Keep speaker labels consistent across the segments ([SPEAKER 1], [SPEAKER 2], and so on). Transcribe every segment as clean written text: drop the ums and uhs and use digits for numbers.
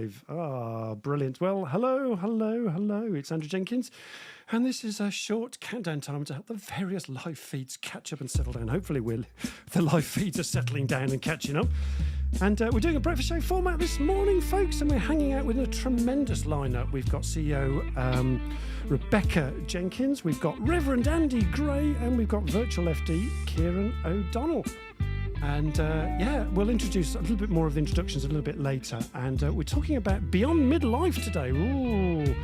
[SPEAKER 1] live. Ah, brilliant. Well, hello. It's Andrew Jenkins. And this is a short countdown time to help the various live feeds catch up and settle down. Hopefully the live feeds are settling down and catching up. And we're doing a breakfast show format this morning, folks, and we're hanging out with a tremendous lineup. We've got CEO Rebecca Jenkins, we've got Rev Andy Gray, and we've got virtual FD Ciaran O'Donnell. And we'll introduce a little bit more of the introductions a little bit later. And we're talking about Beyond Midlife today. Ooh.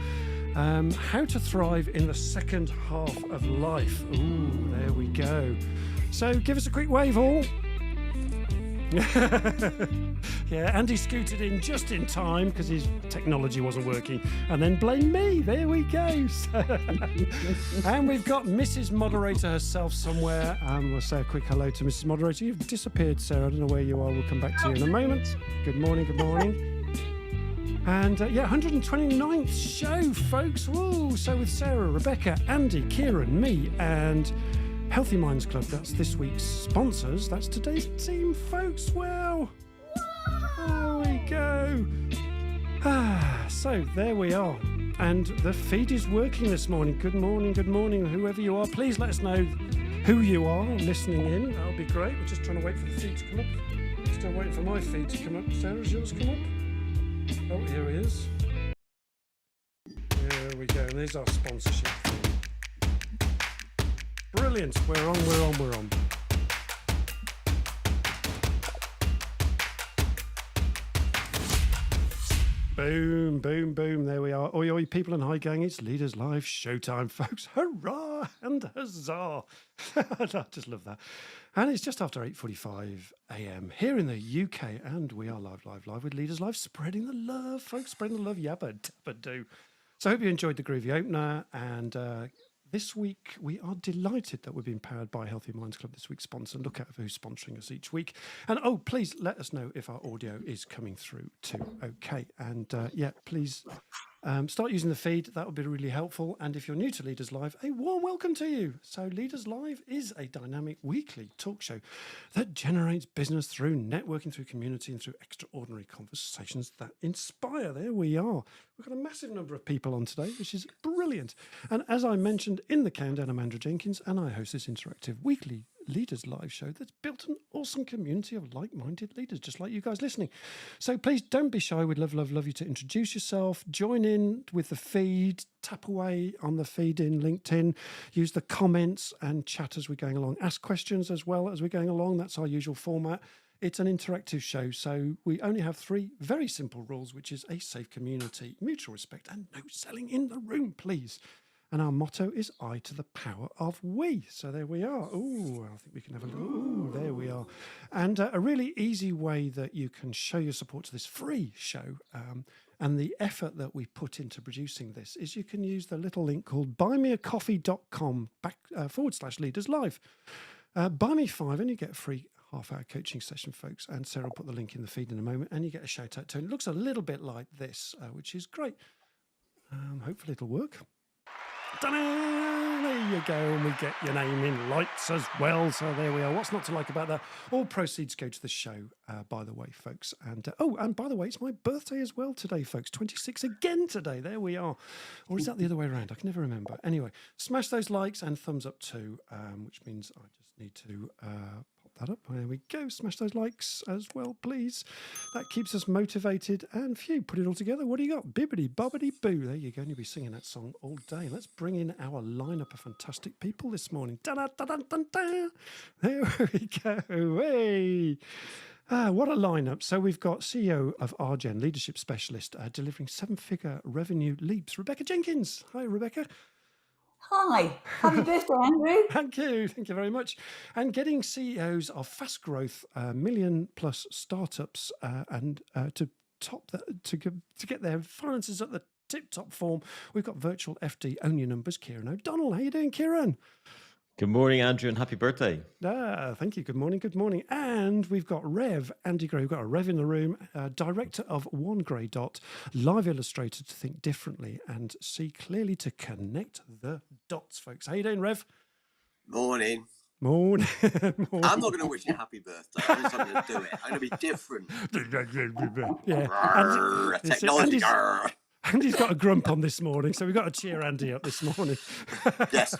[SPEAKER 1] How to thrive in the second half of life. Ooh, there we go. So give us a quick wave, all. Yeah, Andy scooted in just in time because his technology wasn't working, and then blame me. There we go. And we've got Mrs. Moderator herself somewhere. We'll say a quick hello to Mrs. Moderator. You've disappeared, Sarah. I don't know where you are. We'll come back to you in a moment. Good morning. And 129th show, folks. Woo! So with Sarah, Rebecca, Andy, Ciaran, me, and Healthy Minds Club. That's this week's sponsors. That's today's team, folks. Wow. There we go. So there we are. And the feed is working this morning. Good morning, whoever you are. Please let us know who you are listening in. That'll be great. We're just trying to wait for the feed to come up. Still waiting for my feed to come up. Sarah's yours come up? Oh, here he is. There we go. And there's our sponsorship. Brilliant. We're on. Boom. There we are. Oi, people and hi gang. It's Leaders Live showtime, folks. Hurrah and huzzah. I just love that. And it's just after 8:45 a.m. here in the UK. And we are live with Leaders Live, spreading the love, folks. Spreading the love. Yabba dabba do. So I hope you enjoyed the groovy opener. And this week, we are delighted that we're being powered by Healthy Minds Club, this week's sponsor. Look out for who's sponsoring us each week. And, please let us know if our audio is coming through too. Okay. And, please start using the feed. That would be really helpful. And if you're new to Leaders Live, a warm welcome to you. So Leaders Live is a dynamic weekly talk show that generates business through networking, through community, and through extraordinary conversations that inspire. There we are. We've got a massive number of people on today, which is brilliant. And as I mentioned in the countdown, I'm Andrew Jenkins, and I host this interactive weekly Leaders Live show that's built an awesome community of like-minded leaders, just like you guys listening. So please don't be shy. We'd love you to introduce yourself, join in with the feed, tap away on the feed in LinkedIn, use the comments and chat as we're going along. Ask questions as well as we're going along. That's our usual format. It's an interactive show, so we only have 3 very simple rules, which is a safe community, mutual respect, and no selling in the room, please. And our motto is I to the power of we. So there we are. Oh, I think we can have a look. Oh, there we are. And a really easy way that you can show your support to this free show and the effort that we put into producing this is you can use the little link called buymeacoffee.com/Leaders Live. Buy me 5 and you get a free half-hour coaching session, folks. And Sarah will put the link in the feed in a moment and you get a shout out to it. It looks a little bit like this, which is great. Hopefully it'll work. Ta-da! There you go, and we get your name in lights as well. So there we are. What's not to like about that? All proceeds go to the show, by the way, folks. And and by the way, it's my birthday as well today, folks. 26 again today. There we are. Or is that the other way around? I can never remember. Anyway, smash those likes and thumbs up too, which means I just need to pop that up. There we go. Smash those likes as well, please. That keeps us motivated. And phew, put it all together. What do you got? Bibbidi bobbidi boo. There you go. And you'll be singing that song all day. Let's bring in our lineup of fantastic people this morning. Da-da-da-da-da-da. There we go. Hey. What a lineup. So we've got CEO of RGen, leadership specialist, delivering 7-figure revenue leaps, Rebecca Jenkins. Hi, Rebecca.
[SPEAKER 2] Hi, happy birthday, Andrew.
[SPEAKER 1] Thank you very much. And getting CEOs of fast growth, million-plus startups, and to get their finances at the tip-top form, we've got virtual FD, own your numbers, Ciaran O'Donnell. How you doing, Ciaran?
[SPEAKER 3] Good morning, Andrew, and happy birthday.
[SPEAKER 1] Thank you. Good morning. And we've got Rev Andy Gray. We've got a Rev in the room, director of One Grey Dot, live illustrator to think differently and see clearly to connect the dots, folks. How you doing, Rev?
[SPEAKER 4] Morning.
[SPEAKER 1] Morning.
[SPEAKER 4] I'm not going to wish you a happy birthday. I'm just going to do it. I'm going to be different.
[SPEAKER 1] Yeah.
[SPEAKER 4] Grrr, technology. Grrr.
[SPEAKER 1] Andy's got a grump on this morning, so we've got to cheer Andy up this morning.
[SPEAKER 4] Yes.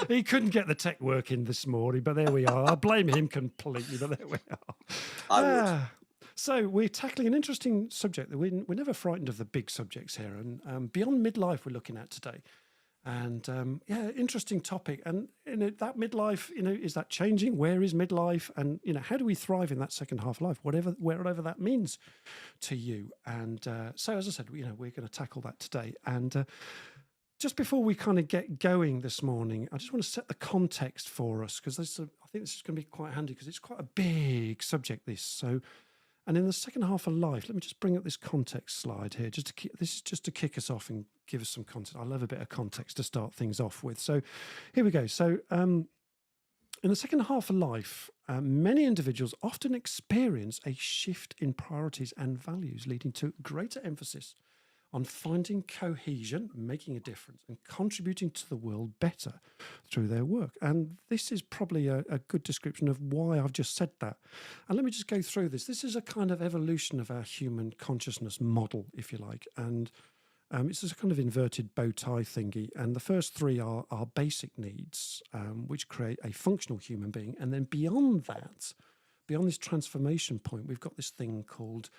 [SPEAKER 1] he couldn't get the tech working this morning, but there we are. I blame him completely, but there we are.
[SPEAKER 4] I would.
[SPEAKER 1] So we're tackling an interesting subject that we're never frightened of the big subjects here, and beyond midlife we're looking at today. And interesting topic. And that midlife, is that changing? Where is midlife? And how do we thrive in that second half of life, wherever that means to you? And so, as I said, we're going to tackle that today. And just before we kind of get going this morning, I just want to set the context for us, because I think this is going to be quite handy, because it's quite a big subject, this. So. And in the second half of life, let me just bring up this context slide here. This is just to kick us off and give us some context. I love a bit of context to start things off with. So here we go. So in the second half of life, many individuals often experience a shift in priorities and values, leading to greater emphasis on finding cohesion, making a difference, and contributing to the world better through their work. And this is probably a good description of why I've just said that. And let me just go through this. This is a kind of evolution of our human consciousness model, if you like. And it's a kind of inverted bow tie thingy. And the first three are our basic needs, which create a functional human being. And then beyond that, beyond this transformation point, we've got this thing called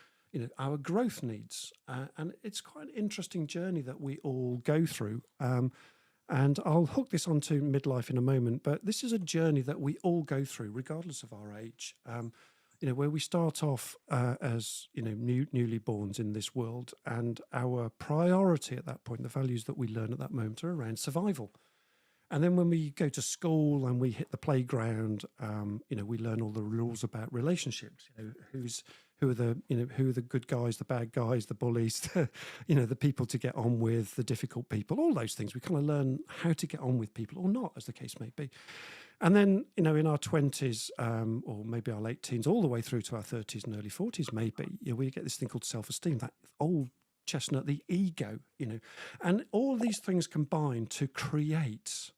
[SPEAKER 1] our growth needs. And it's quite an interesting journey that we all go through. And I'll hook this onto midlife in a moment, but this is a journey that we all go through, regardless of our age. Where we start off as, newly borns in this world, and our priority at that point, the values that we learn at that moment, are around survival. And then when we go to school and we hit the playground, we learn all the rules about relationships. Who are the good guys, the bad guys, the bullies, the people to get on with, the difficult people, all those things. We kind of learn how to get on with people or not, as the case may be. And then, in our 20s, or maybe our late teens, all the way through to our 30s and early 40s, maybe, we get this thing called self-esteem, that old chestnut, the ego, and all these things combine to create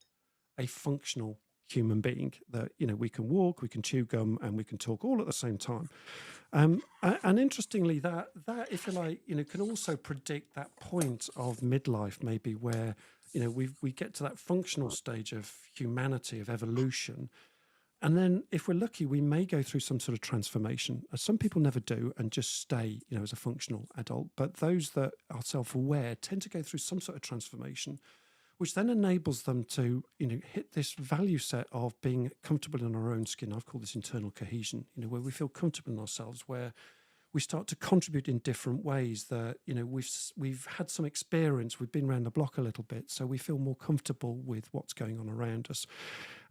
[SPEAKER 1] a functional human being that, we can walk, we can chew gum, and we can talk all at the same time. And interestingly, that if you like, can also predict that point of midlife, maybe where, we get to that functional stage of humanity, of evolution. And then if we're lucky, we may go through some sort of transformation. Some people never do and just stay, as a functional adult. But those that are self-aware tend to go through some sort of transformation, which then enables them to, hit this value set of being comfortable in our own skin. I've called this internal cohesion, where we feel comfortable in ourselves, where we start to contribute in different ways that, we've had some experience, we've been around the block a little bit, so we feel more comfortable with what's going on around us.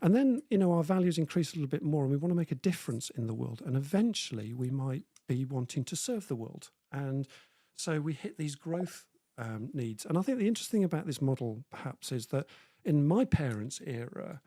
[SPEAKER 1] And then, our values increase a little bit more, and we want to make a difference in the world. And eventually we might be wanting to serve the world. And so we hit these growth needs. And I think the interesting thing about this model, perhaps, is that in my parents' era,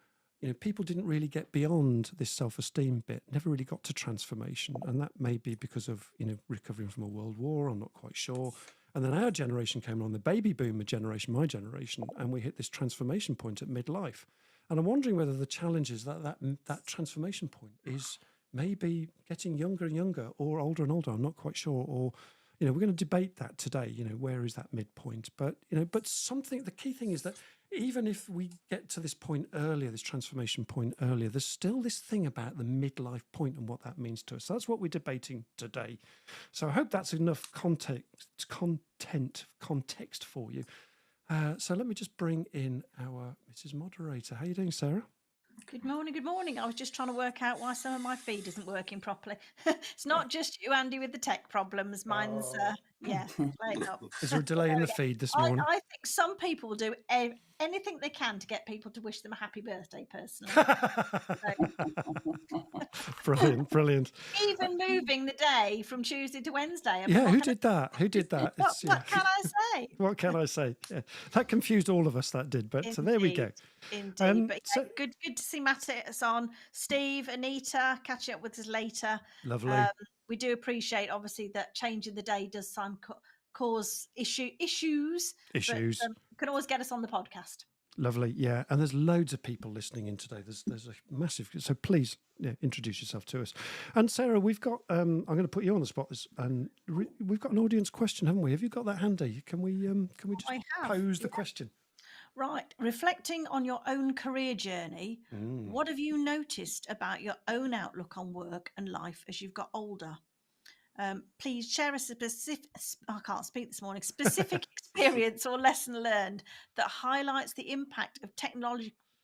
[SPEAKER 1] people didn't really get beyond this self-esteem bit, never really got to transformation. And that may be because of, recovering from a world war, I'm not quite sure. And then our generation came along, the baby boomer generation, my generation, and we hit this transformation point at midlife. And I'm wondering whether the challenge is that transformation point is maybe getting younger and younger, or older and older, I'm not quite sure, or we're going to debate that today, where is that midpoint? But, the key thing is that even if we get to this point earlier, this transformation point earlier, there's still this thing about the midlife point and what that means to us. So that's what we're debating today. So I hope that's enough context for you. So let me just bring in our Mrs. Moderator. How are you doing, Sarah?
[SPEAKER 5] Good morning, good morning. I was just trying to work out why some of my feed isn't working properly. It's not just you, Andy, with the tech problems. Mine's, playing up.
[SPEAKER 1] Is there a delay in the feed this morning?
[SPEAKER 5] I think some people do anything they can to get people to wish them a happy birthday, personally.
[SPEAKER 1] Brilliant.
[SPEAKER 5] Even moving the day from Tuesday to Wednesday.
[SPEAKER 1] Yeah, who did that?
[SPEAKER 5] What can I say?
[SPEAKER 1] What can I say? Yeah, that confused all of us, that did. But so there we go.
[SPEAKER 5] Indeed. But yeah, good to see Mattis on. Steve, Anita, catching up with us later.
[SPEAKER 1] Lovely.
[SPEAKER 5] We do appreciate, obviously, that changing the day does cause issues. But, you can always get us on the podcast.
[SPEAKER 1] Lovely, yeah. And there's loads of people listening in today. There's a massive. So please introduce yourself to us. And Sarah, we've got. I'm going to put you on the spot. And we've got an audience question, haven't we? Have you got that handy? Can we just
[SPEAKER 5] I have,
[SPEAKER 1] pose the question?
[SPEAKER 5] Right. Reflecting on your own career journey, what have you noticed about your own outlook on work and life as you've got older? Please share a specific, I can't speak this morning, specific experience or lesson learned that highlights the impact of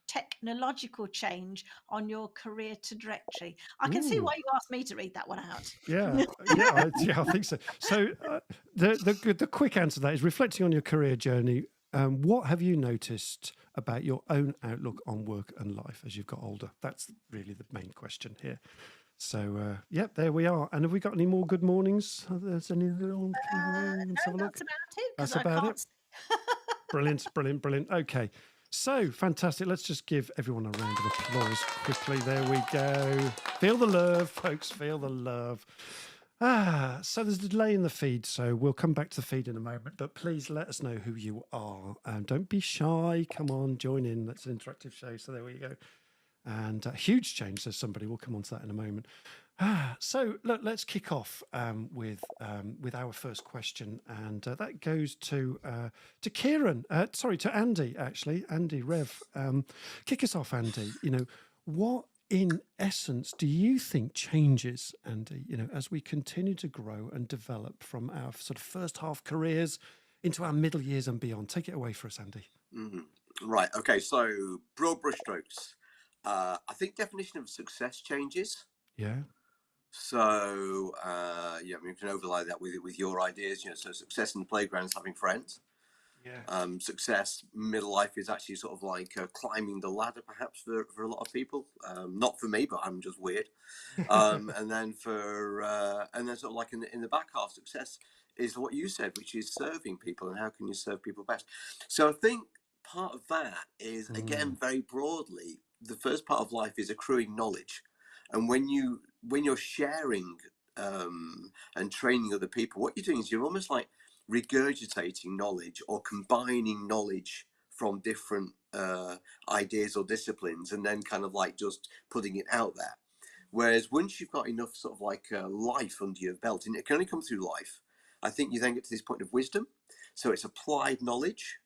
[SPEAKER 5] technological change on your career trajectory. I can see why you asked me to read that one out.
[SPEAKER 1] Yeah, I think so. So the quick answer to that is reflecting on your career journey. What have you noticed about your own outlook on work and life as you've got older? That's really the main question here. So, there we are. And have we got any more good mornings? There's any little... Let's have a look.
[SPEAKER 5] That's about it.
[SPEAKER 1] That's
[SPEAKER 5] 'cause I
[SPEAKER 1] about
[SPEAKER 5] can't
[SPEAKER 1] it. Brilliant. Okay. So, fantastic. Let's just give everyone a round of applause quickly. There we go. Feel the love, folks. Feel the love. So there's a delay in the feed, so we'll come back to the feed in a moment. But please let us know who you are. Don't be shy. Come on, join in. That's an interactive show. So there we go. And huge change, says somebody. We'll come on to that in a moment. So look, let's kick off with our first question, and that goes to Ciaran. To Andy, actually. Andy, Rev. Kick us off, Andy. What in essence do you think changes, Andy? As we continue to grow and develop from our sort of first half careers into our middle years and beyond. Take it away for us, Andy.
[SPEAKER 4] Right. Okay. So broad brushstrokes. I think definition of success changes.
[SPEAKER 1] Yeah.
[SPEAKER 4] So we can overlay that with your ideas. So success in the playground is having friends.
[SPEAKER 1] Yeah.
[SPEAKER 4] Success middle life is actually sort of like climbing the ladder, perhaps for a lot of people. Not for me, but I'm just weird. And then sort of like in the back half, success is what you said, which is serving people, and how can you serve people best. So I think part of that is, again, very broadly, the first part of life is accruing knowledge, and when you're sharing and training other people, what you're doing is you're almost like regurgitating knowledge or combining knowledge from different ideas or disciplines, and then kind of like just putting it out there. Whereas once you've got enough sort of like life under your belt, and it can only come through life, I think you then get to this point of wisdom. So it's applied knowledge.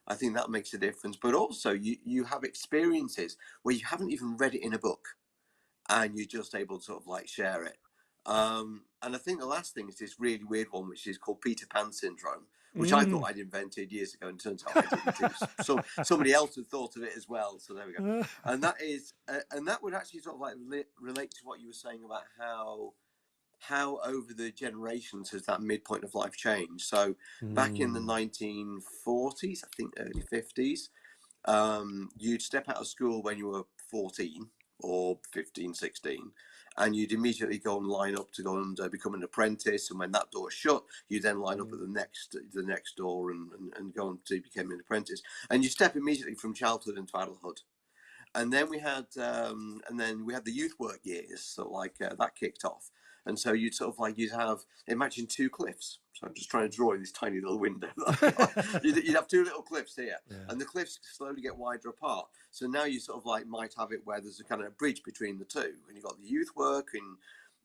[SPEAKER 4] I think that makes a difference. But also you have experiences where you haven't even read it in a book, and you're just able to sort of like share it. And I think the last thing is this really weird one, which is called Peter Pan syndrome, which I thought I'd invented years ago, and turns out I didn't. So somebody else had thought of it as well. So there we go. And that is, and that would actually sort of like relate to what you were saying about how over the generations has that midpoint of life changed. So back in the 1940s, I think early 50s, you'd step out of school when you were 14 or 15, 16, and you'd immediately go and line up to go and become an apprentice. And when that door shut, you then line up at the next door and go on to become an apprentice. And you step immediately from childhood into adulthood. And then we had the youth work years, so like that kicked off. And so you'd have, imagine two cliffs. So I'm just trying to draw in this tiny little window. You'd have two little cliffs here, and the cliffs slowly get wider apart. So now you sort of like might have it where there's a kind of a bridge between the two, and you've got the youth work, and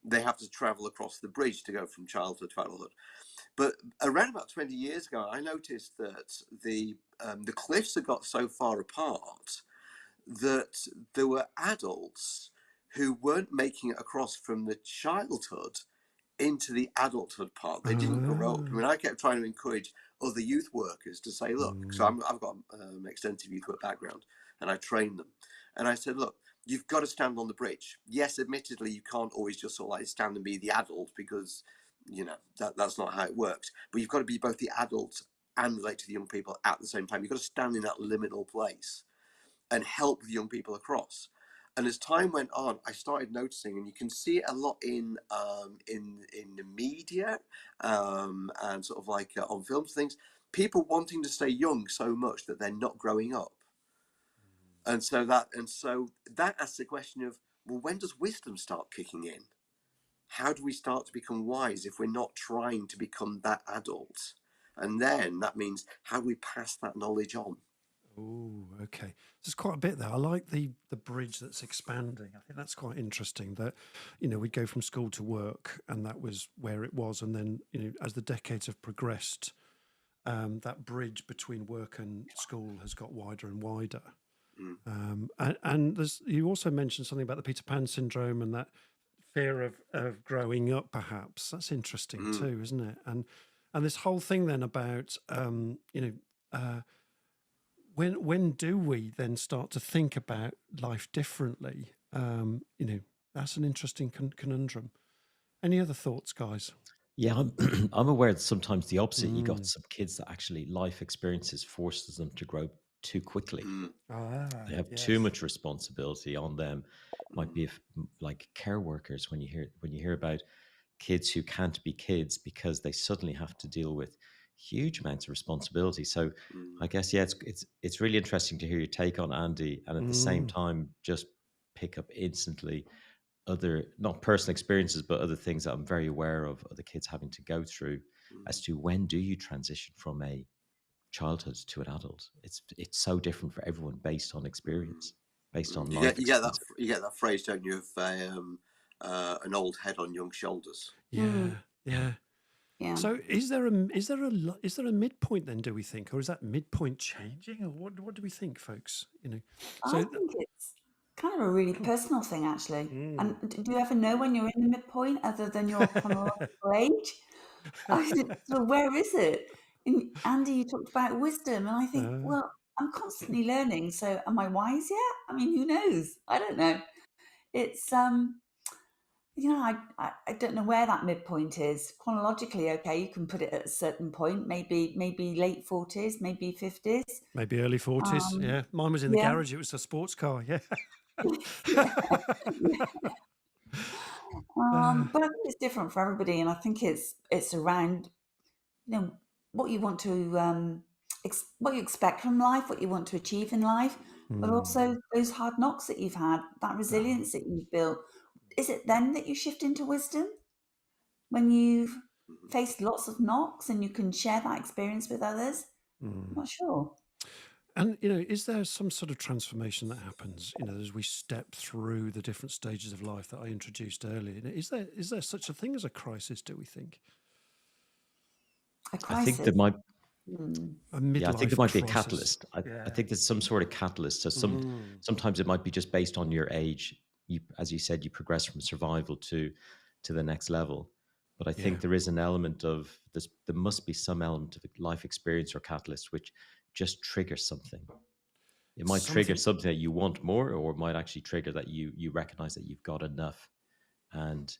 [SPEAKER 4] they have to travel across the bridge to go from childhood to adulthood. But around about 20 years ago, I noticed that the cliffs had got so far apart that there were adults who weren't making it across from the childhood into the adulthood part. They didn't grow up. I mean, I kept trying to encourage other youth workers to say, look, so I've got an extensive youth work background, and I trained them. And I said, look, you've got to stand on the bridge. Yes, admittedly, you can't always just sort of like stand and be the adult, because, that's not how it works. But you've got to be both the adult and relate to the young people at the same time. You've got to stand in that liminal place and help the young people across. And as time went on, I started noticing, and you can see it a lot in the media and sort of like on films, things, people wanting to stay young so much that they're not growing up. And so that asks the question of, well, when does wisdom start kicking in? How do we start to become wise if we're not trying to become that adult? And then that means, how do we pass that knowledge on?
[SPEAKER 1] Oh, okay. There's quite a bit there. I like the bridge that's expanding. I think that's quite interesting that, we'd go from school to work and that was where it was. And then, as the decades have progressed, that bridge between work and school has got wider and wider. And you also mentioned something about the Peter Pan syndrome and that fear of growing up, perhaps. That's interesting too, isn't it? And this whole thing then about, when do we then start to think about life differently? That's an interesting conundrum. Any other thoughts, guys?
[SPEAKER 3] Yeah, I'm aware that sometimes the opposite. You got some kids that actually life experiences forces them to grow too quickly. They have too much responsibility on them. Might be like care workers when you hear about kids who can't be kids because they suddenly have to deal with huge amounts of responsibility. So I guess it's really interesting to hear your take on Andy, and at the same time just pick up instantly other not personal experiences but other things that I'm very aware of other kids having to go through as to when do you transition from a childhood to an adult. It's so different for everyone based on experience, based on life experience.
[SPEAKER 4] You get that phrase, don't you, of an old head on young shoulders.
[SPEAKER 1] Yeah.
[SPEAKER 2] Yeah.
[SPEAKER 1] So is there a midpoint then, do we think, or is that midpoint changing, or what do we think, folks?
[SPEAKER 2] I think it's kind of a really personal thing, actually. And do you ever know when you're in the midpoint, other than your chronological age? So where is it? And Andy, you talked about wisdom, and I think, well, I'm constantly learning. So am I wise yet? I mean, who knows? I don't know. It's I don't know where that midpoint is chronologically. Okay, you can put it at a certain point, maybe late 40s, maybe 50s,
[SPEAKER 1] maybe early 40s. Yeah, mine was in the garage. It was a sports car. Yeah.
[SPEAKER 2] But I think it's different for everybody, and I think it's around what you want to what you expect from life, what you want to achieve in life, but also those hard knocks that you've had, that resilience that you've built. Is it then that you shift into wisdom when you've faced lots of knocks and you can share that experience with others? I'm not sure.
[SPEAKER 1] And is there some sort of transformation that happens as we step through the different stages of life that I introduced earlier? Is there such a thing as a crisis, do we think?
[SPEAKER 2] A crisis.
[SPEAKER 3] I think there might
[SPEAKER 1] a midlife
[SPEAKER 3] I think there might be a
[SPEAKER 1] crisis.
[SPEAKER 3] catalyst. I think there's some sort of catalyst. So sometimes it might be just based on your age. As you said, you progress from survival to the next level. But I think there is an element of this. There must be some element of life experience or catalyst which just triggers something. It might trigger something that you want more, or it might actually trigger that you recognize that you've got enough, and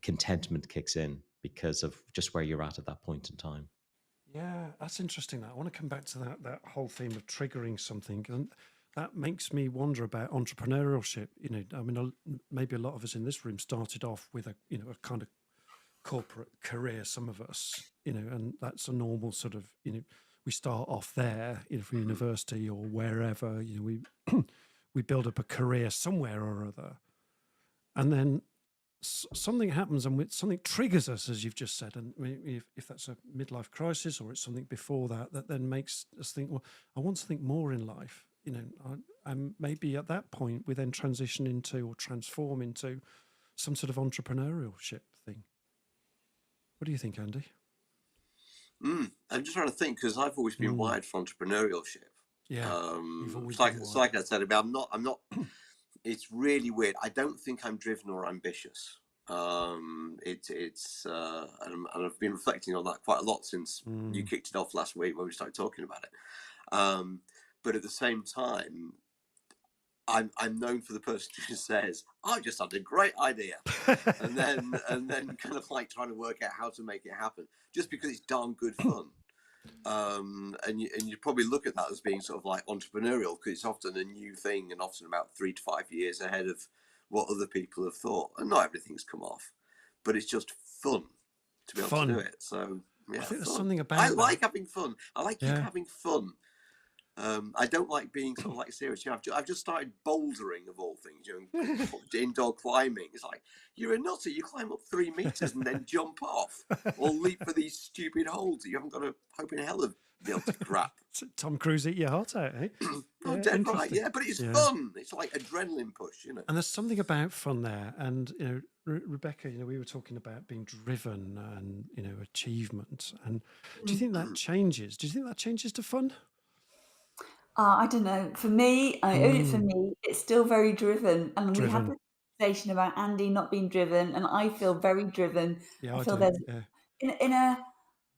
[SPEAKER 3] contentment kicks in because of just where you're at that point in time.
[SPEAKER 1] Yeah, that's interesting. I want to come back to that whole theme of triggering something, and that makes me wonder about entrepreneurship. I mean, maybe a lot of us in this room started off with a kind of corporate career. Some of us, and that's a normal sort of we start off there, from university or wherever. We we build up a career somewhere or other, and then something happens and something triggers us, as you've just said. And if that's a midlife crisis or it's something before that then makes us think, well, I want something more in life. And maybe at that point we then transition into or transform into some sort of entrepreneurship thing. What do you think, Andy?
[SPEAKER 4] I'm just trying to think, because I've always been wired for entrepreneurship.
[SPEAKER 1] Yeah, you've always
[SPEAKER 4] it's like I said, I'm not. It's really weird. I don't think I'm driven or ambitious. And I've been reflecting on that quite a lot since you kicked it off last week when we started talking about it. But at the same time, I'm known for the person who says, "I just had a great idea," and then kind of like trying to work out how to make it happen, just because it's darn good fun. And you probably look at that as being sort of like entrepreneurial, because it's often a new thing and often about 3 to 5 years ahead of what other people have thought. And not everything's come off, but it's just fun to be able to do it. So yeah,
[SPEAKER 1] I think there's something about
[SPEAKER 4] I like having fun. I like you having fun. I don't like being sort of like serious. I've just started bouldering of all things, indoor climbing. It's like, you're a nutter. You climb up 3 meters and then jump off, or leap for these stupid holds. You haven't got a hope in hell of be able to grab.
[SPEAKER 1] Tom Cruise eat your heart out, eh?
[SPEAKER 4] Oh, dead right, yeah. But it's fun. It's like adrenaline push,
[SPEAKER 1] And there's something about fun there. And Rebecca, we were talking about being driven and achievement. And do you think that changes? Do you think that changes to fun?
[SPEAKER 2] I don't know. For me, only for me, it's still very driven. And we had this conversation about Andy not being driven, and I feel very driven.
[SPEAKER 1] Yeah,
[SPEAKER 2] I feel
[SPEAKER 1] do.
[SPEAKER 2] there's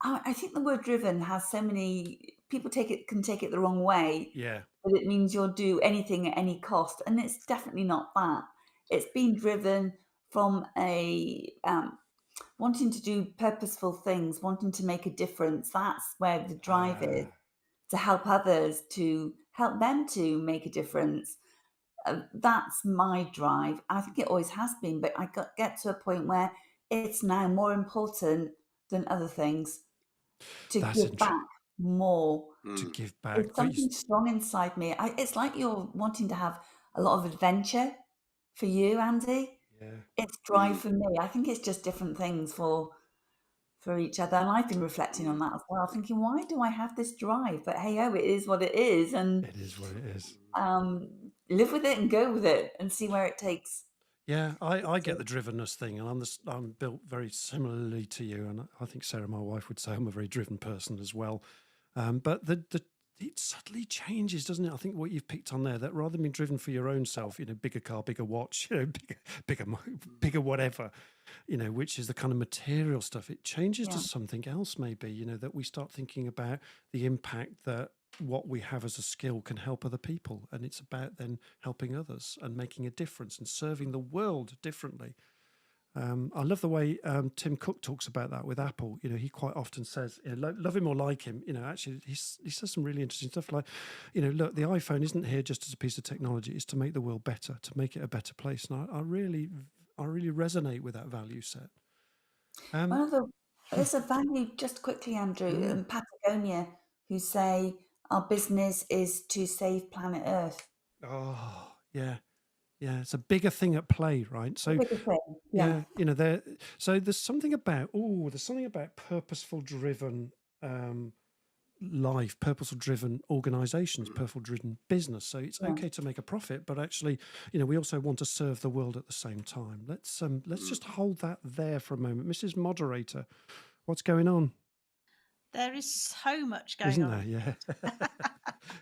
[SPEAKER 2] I think the word driven has so many people can take it the wrong way.
[SPEAKER 1] Yeah.
[SPEAKER 2] But it means you'll do anything at any cost, and it's definitely not that. It's being driven from a wanting to do purposeful things, wanting to make a difference. That's where the drive is, to help others, to help them to make a difference. That's my drive. I think it always has been, but I get to a point where it's now more important than other things to give back more.
[SPEAKER 1] To give back.
[SPEAKER 2] There's something strong inside me. It's like you're wanting to have a lot of adventure for you, Andy.
[SPEAKER 1] Yeah.
[SPEAKER 2] It's drive for me. I think it's just different things for each other. And I've been reflecting on that as well, thinking, why do I have this drive? But hey, it is what it is. And
[SPEAKER 1] it is what it is.
[SPEAKER 2] Live with it and go with it and see where it takes.
[SPEAKER 1] Yeah, I get the drivenness thing, and I'm built very similarly to you. And I think Sarah, my wife, would say I'm a very driven person as well. But it subtly changes, doesn't it? I think what you've picked on there, that rather than being driven for your own self, bigger car, bigger watch, bigger whatever, which is the kind of material stuff, it changes to something else maybe, that we start thinking about the impact that what we have as a skill can help other people. And it's about then helping others and making a difference and serving the world differently. I love the way Tim Cook talks about that with Apple. He quite often says, love him or like him, actually he says some really interesting stuff like, look, the iPhone isn't here just as a piece of technology. It's to make the world better, to make it a better place. And I really resonate with that value set.
[SPEAKER 2] There's a value, just quickly, Andrew, in Patagonia, who say our business is to save planet Earth.
[SPEAKER 1] Oh, yeah. Yeah, it's a bigger thing at play, right? So,
[SPEAKER 2] yeah.
[SPEAKER 1] So there's something about purposeful driven life, purposeful driven organizations, purposeful driven business. So it's okay to make a profit, but actually, we also want to serve the world at the same time. Let's just hold that there for a moment, Mrs. Moderator. What's going on?
[SPEAKER 5] There is so much going
[SPEAKER 1] Isn't
[SPEAKER 5] on.
[SPEAKER 1] There?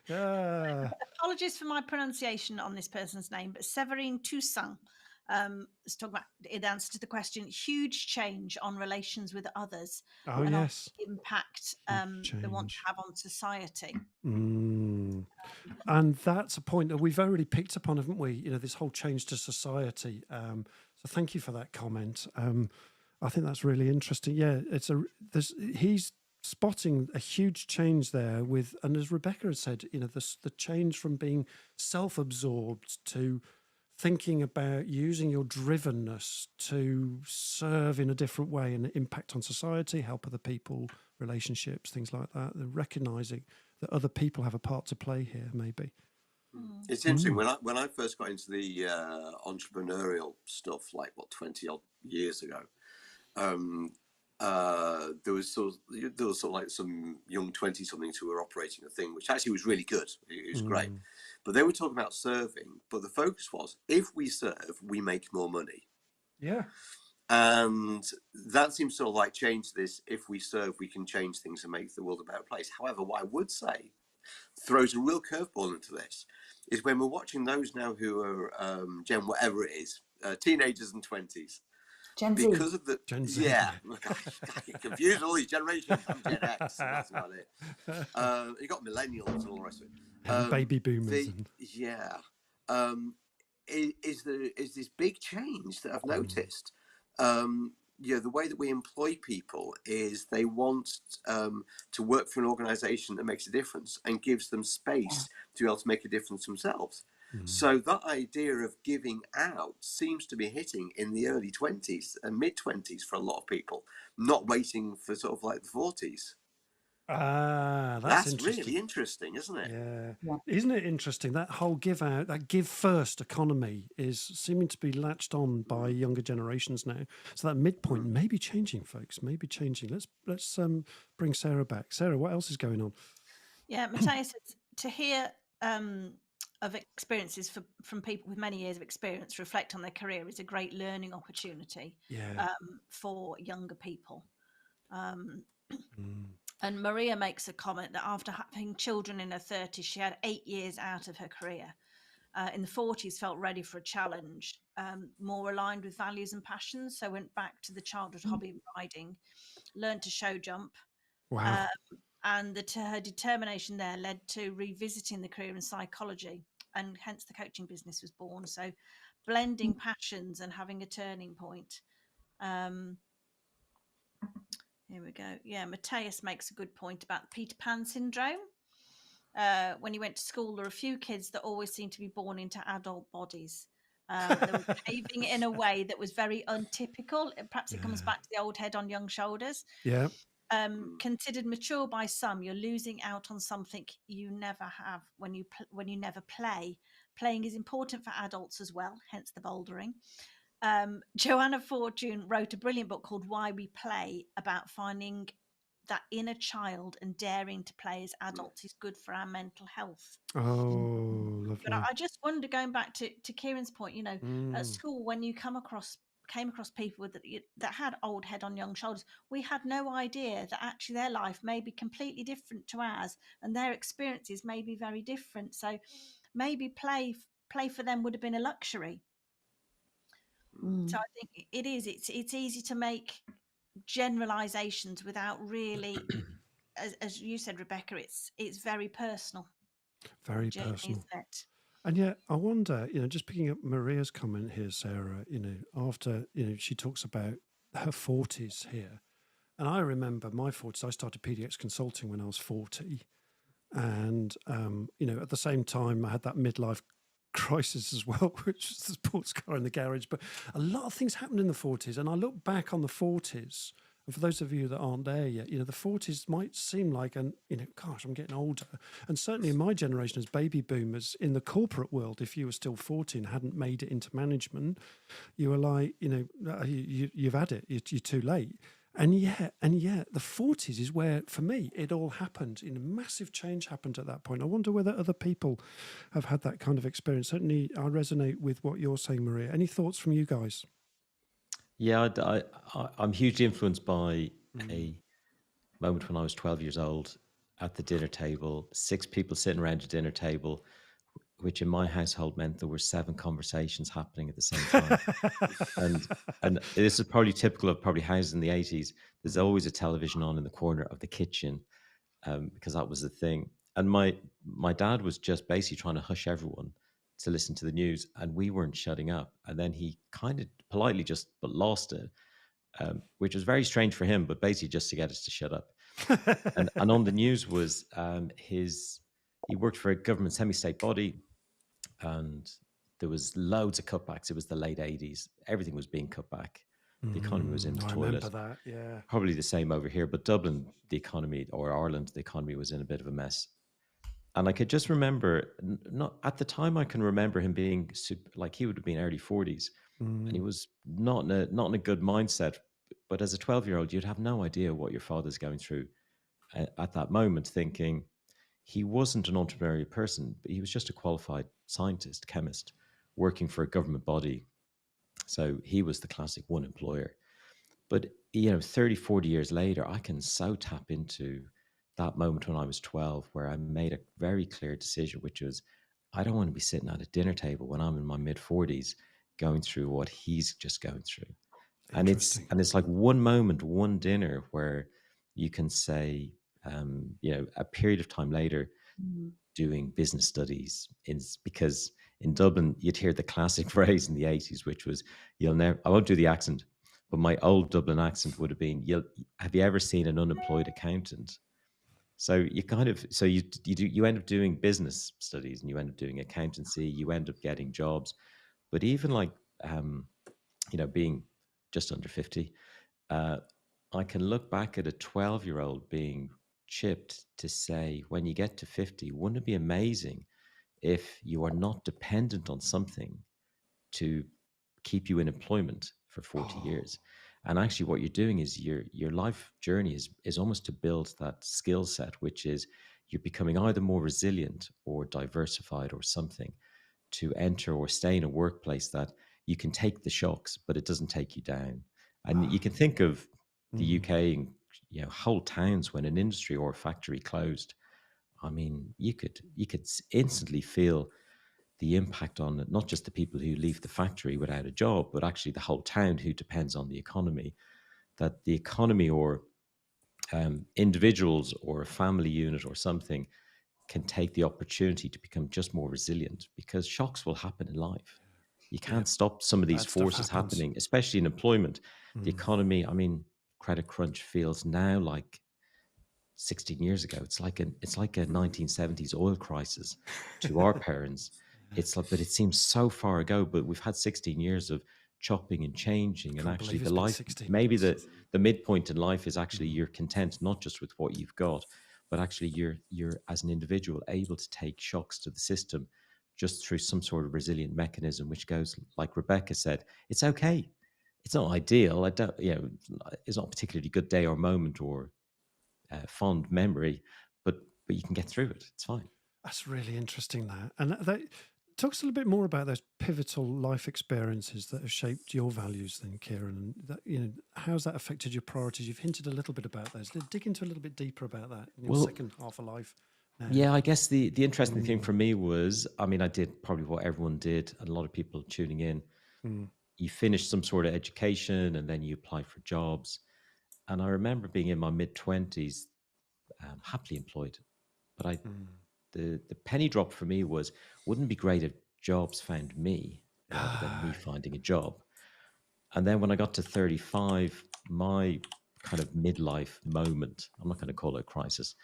[SPEAKER 1] Yeah.
[SPEAKER 5] Apologies for my pronunciation on this person's name, but Severine Toussaint is talking about, in answer to the question, huge change on relations with others.
[SPEAKER 1] Oh,
[SPEAKER 5] and
[SPEAKER 1] yes.
[SPEAKER 5] on the impact they want to have on society.
[SPEAKER 1] And that's a point that we've already picked up on, haven't we? This whole change to society. So thank you for that comment. I think that's really interesting. Yeah, he's spotting a huge change there and as Rebecca has said, the change from being self-absorbed to thinking about using your drivenness to serve in a different way and impact on society, help other people, relationships, things like that. They're recognizing that other people have a part to play here, maybe.
[SPEAKER 4] It's interesting. When I first got into the entrepreneurial stuff, 20 odd years ago, there was sort of like some young 20-somethings who were operating a thing which actually was really good. It was great, but they were talking about serving. But the focus was, if we serve, we make more money.
[SPEAKER 1] Yeah,
[SPEAKER 4] and that seems sort of like change this. If we serve, we can change things and make the world a better place. However, what I would say throws a real curveball into this is when we're watching those now who are Gen whatever it is, teenagers and 20s.
[SPEAKER 2] Gen Z.
[SPEAKER 4] Because of the
[SPEAKER 1] Gen Z.
[SPEAKER 4] Yeah, I get confused all these generations. I'm Gen X, and that's about it. You got millennials and all the rest of it.
[SPEAKER 1] And baby boomers.
[SPEAKER 4] Is this big change that I've noticed? The way that we employ people is they want to work for an organisation that makes a difference and gives them space to be able to make a difference themselves. So that idea of giving out seems to be hitting in the early 20s and mid 20s for a lot of people, not waiting for sort of like the 40s.
[SPEAKER 1] That's
[SPEAKER 4] That's
[SPEAKER 1] interesting.
[SPEAKER 4] really interesting, isn't it?
[SPEAKER 1] Yeah. Isn't it interesting? That whole give out, that give first economy is seeming to be latched on by younger generations now. So that midpoint may be changing, folks, may be changing. Let's bring Sarah back. Sarah, what else is going on?
[SPEAKER 5] Yeah, Matthias, to hear of experiences from people with many years of experience reflect on their career is a great learning opportunity for younger people. And Maria makes a comment that after having children in her 30s, she had 8 years out of her career. In the 40s, felt ready for a challenge, more aligned with values and passions. So went back to the childhood hobby of riding, learned to show jump.
[SPEAKER 1] Wow.
[SPEAKER 5] And her determination there led to revisiting the career in psychology, and hence the coaching business was born. So blending passions and having a turning point. Here we go. Yeah, Matthias makes a good point about the Peter Pan syndrome. When he went to school, there were a few kids that always seemed to be born into adult bodies. They were behaving in a way that was very untypical. Perhaps it comes back to the old head on young shoulders.
[SPEAKER 1] Yeah.
[SPEAKER 5] Considered mature by some, you're losing out on something you never have when you never play. Playing is important for adults as well, hence the bouldering. Joanna Fortune wrote a brilliant book called Why We Play, about finding that inner child and daring to play as adults is good for our mental health.
[SPEAKER 1] Oh, lovely.
[SPEAKER 5] But I just wonder, going back to Ciaran's point, at school, when you came across people that had old head on young shoulders, we had no idea that actually their life may be completely different to ours, and their experiences may be very different. So maybe play for them would have been a luxury. So I think it's easy to make generalizations without really, as you said, Rebecca, it's very personal.
[SPEAKER 1] Very
[SPEAKER 5] journey,
[SPEAKER 1] personal.
[SPEAKER 5] isn't it?
[SPEAKER 1] And yet, I wonder, just picking up Maria's comment here, Sarah, after, she talks about her 40s here. And I remember my 40s, I started PDX consulting when I was 40. And, at the same time, I had that midlife crisis as well, which was the sports car in the garage. But a lot of things happened in the 40s. And I look back on the 40s. And for those of you that aren't there yet, the 40s might seem like, gosh, I'm getting older. And certainly in my generation as baby boomers in the corporate world, if you were still 40 and hadn't made it into management, you were like, you've had it, you're too late. And yet, the 40s is where, for me, it all happened. Massive change happened at that point. I wonder whether other people have had that kind of experience. Certainly, I resonate with what you're saying, Maria. Any thoughts from you guys?
[SPEAKER 3] Yeah, I'm hugely influenced by a moment when I was 12 years old at the dinner table, 6 people sitting around a dinner table, which in my household meant there were 7 conversations happening at the same time. and this is probably typical of houses in the 80s. There's always a television on in the corner of the kitchen, because that was the thing. And my dad was just basically trying to hush everyone to listen to the news, and we weren't shutting up. And then he kind of politely but lost it, which was very strange for him, but basically just to get us to shut up. and on the news was he worked for a government semi-state body, and there was loads of cutbacks. It was the late 80s. Everything was being cut back. The economy was in the toilet.
[SPEAKER 1] I remember that, yeah.
[SPEAKER 3] Probably the same over here, but Dublin, the economy, or Ireland, the economy was in a bit of a mess. And I could just remember, not at the time, I can remember him being like, he would have been early 40s, and he was not in a good mindset. But as a 12-year-old, you'd have no idea what your father's going through at that moment, thinking he wasn't an entrepreneurial person, but he was just a qualified scientist, chemist, working for a government body. So he was the classic one employer. But, 30, 40 years later, I can so tap into that moment when I was 12, where I made a very clear decision, which was, I don't want to be sitting at a dinner table when I'm in my mid 40s going through what he's just going through. And it's like one moment, one dinner where you can say, a period of time later, doing business studies, because in Dublin, you'd hear the classic phrase in the 80s, which was, I won't do the accent, but my old Dublin accent would have been, have you ever seen an unemployed accountant? So you end up doing business studies, and you end up doing accountancy, you end up getting jobs. But even like, being just under 50, I can look back at a 12-year-old being chipped to say, when you get to 50, wouldn't it be amazing if you are not dependent on something to keep you in employment for 40 years? And actually what you're doing is your life journey is almost to build that skill set, which is you're becoming either more resilient or diversified or something, to enter or stay in a workplace that you can take the shocks, but it doesn't take you down. And you can think of the UK and whole towns when an industry or a factory closed. I mean, you could instantly feel the impact on not just the people who leave the factory without a job, but actually the whole town who depends on the economy. That the economy or individuals or a family unit or something can take the opportunity to become just more resilient, because shocks will happen in life. You can't stop some of these forces happening, especially in employment. The economy, I mean, credit crunch feels now like 16 years ago. It's like a 1970s oil crisis to our parents. It's like, but it seems so far ago, but we've had 16 years of chopping and changing. And actually the life, maybe the midpoint in life is actually you're content, not just with what you've got, but actually you're as an individual able to take shocks to the system just through some sort of resilient mechanism, which goes, like Rebecca said, it's okay. It's not ideal. It's not a particularly good day or moment or fond memory, but you can get through it. It's fine.
[SPEAKER 1] That's really interesting, that. And that talk us a little bit more about those pivotal life experiences that have shaped your values then, Ciaran, and that, how's that affected your priorities? You've hinted a little bit about those. Dig into a little bit deeper about that in your second half of life now.
[SPEAKER 3] Yeah, I guess the interesting thing for me was, I mean, I did probably what everyone did, and a lot of people tuning in. You finish some sort of education and then you apply for jobs. And I remember being in my mid-20s, happily employed. But the penny drop for me was, wouldn't it be great if jobs found me rather than me finding a job? And then when I got to 35, my kind of midlife moment, I'm not going to call it a crisis,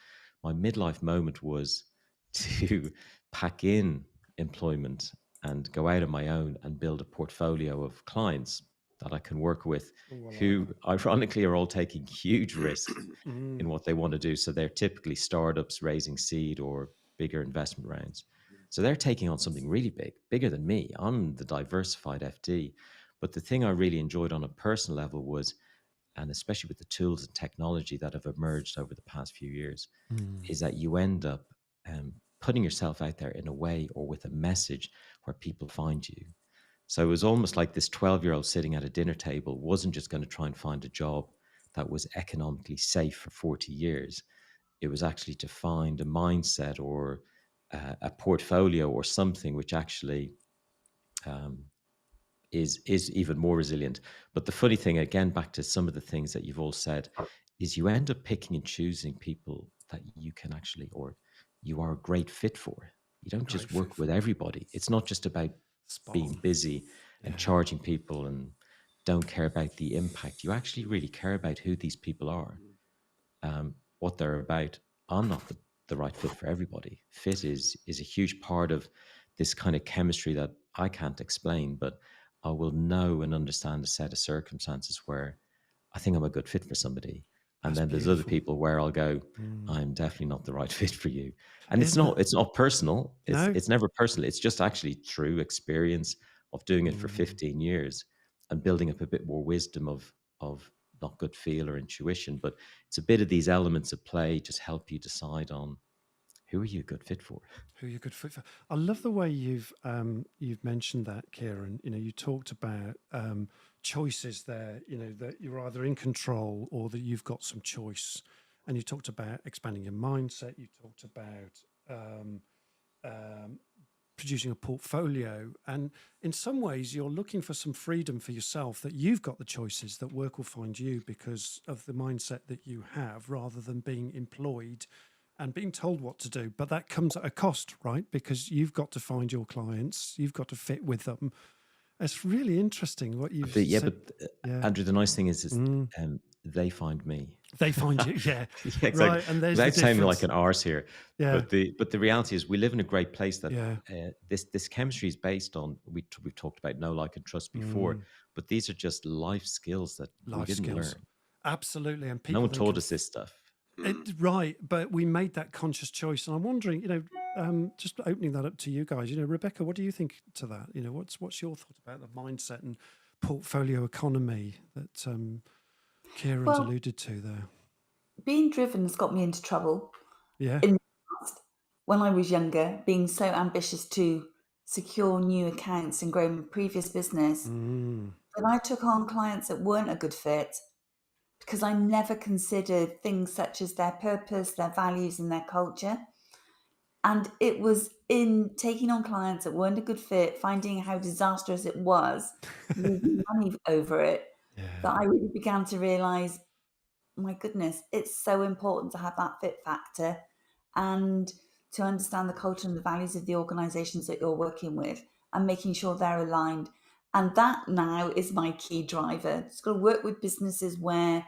[SPEAKER 3] my midlife moment was to pack in employment and go out on my own and build a portfolio of clients that I can work with, who ironically are all taking huge risks in what they want to do. So they're typically startups raising seed or bigger investment rounds. So they're taking on something really big, bigger than me. I'm the diversified FD. But the thing I really enjoyed on a personal level was, and especially with the tools and technology that have emerged over the past few years, is that you end up putting yourself out there in a way or with a message where people find you. So it was almost like this 12-year-old sitting at a dinner table wasn't just going to try and find a job that was economically safe for 40 years. It was actually to find a mindset or a portfolio or something which actually is even more resilient. But the funny thing, again, back to some of the things that you've all said, is you end up picking and choosing people that you can actually, or you are a great fit for. You don't just work with everybody. It's not just about being busy and charging people and don't care about the impact. You actually really care about who these people are, what they're about. I'm not the right fit for everybody. Fit is a huge part of this kind of chemistry that I can't explain, but I will know and understand a set of circumstances where I think I'm a good fit for somebody. And then there's other people where I'll go, I'm definitely not the right fit for you. And it's not personal. It's never personal. It's just actually true experience of doing it for 15 years and building up a bit more wisdom of not gut feel or intuition, but it's a bit of these elements of play just help you decide on who are you a good fit for.
[SPEAKER 1] Who you're good fit for. I love the way you've mentioned that, Ciaran. You talked about choices there. That you're either in control or that you've got some choice. And you talked about expanding your mindset. You talked about producing a portfolio. And in some ways, you're looking for some freedom for yourself, that you've got the choices, that work will find you because of the mindset that you have, rather than being employed and being told what to do. But that comes at a cost, right? Because you've got to find your clients, you've got to fit with them. It's really interesting what you've said.
[SPEAKER 3] But Andrew, the nice thing is they find me.
[SPEAKER 1] They find you, yeah.
[SPEAKER 3] Yeah, exactly.
[SPEAKER 1] Right, and there's
[SPEAKER 3] without
[SPEAKER 1] the
[SPEAKER 3] sounding
[SPEAKER 1] difference.
[SPEAKER 3] like an arse here.
[SPEAKER 1] Yeah.
[SPEAKER 3] But the reality is we live in a great place that this chemistry is based on, we've talked about know, like, and trust before, but these are just life skills that we didn't learn.
[SPEAKER 1] Absolutely. And people
[SPEAKER 3] no one taught us this stuff.
[SPEAKER 1] Right, but we made that conscious choice, and I'm wondering, just opening that up to you guys. Rebecca, what do you think to that? What's your thought about the mindset and portfolio economy that Ciaran's
[SPEAKER 2] Well,
[SPEAKER 1] alluded to there?
[SPEAKER 2] being driven has got me into trouble
[SPEAKER 1] Yeah.
[SPEAKER 2] in the past. When I was younger, being so ambitious to secure new accounts and grow my previous business, that I took on clients that weren't a good fit because I never considered things such as their purpose, their values, and their culture. And it was in taking on clients that weren't a good fit, finding how disastrous it was, losing money over it, that I really began to realize, my goodness, it's so important to have that fit factor and to understand the culture and the values of the organizations that you're working with and making sure they're aligned. And that now is my key driver. It's got to work with businesses where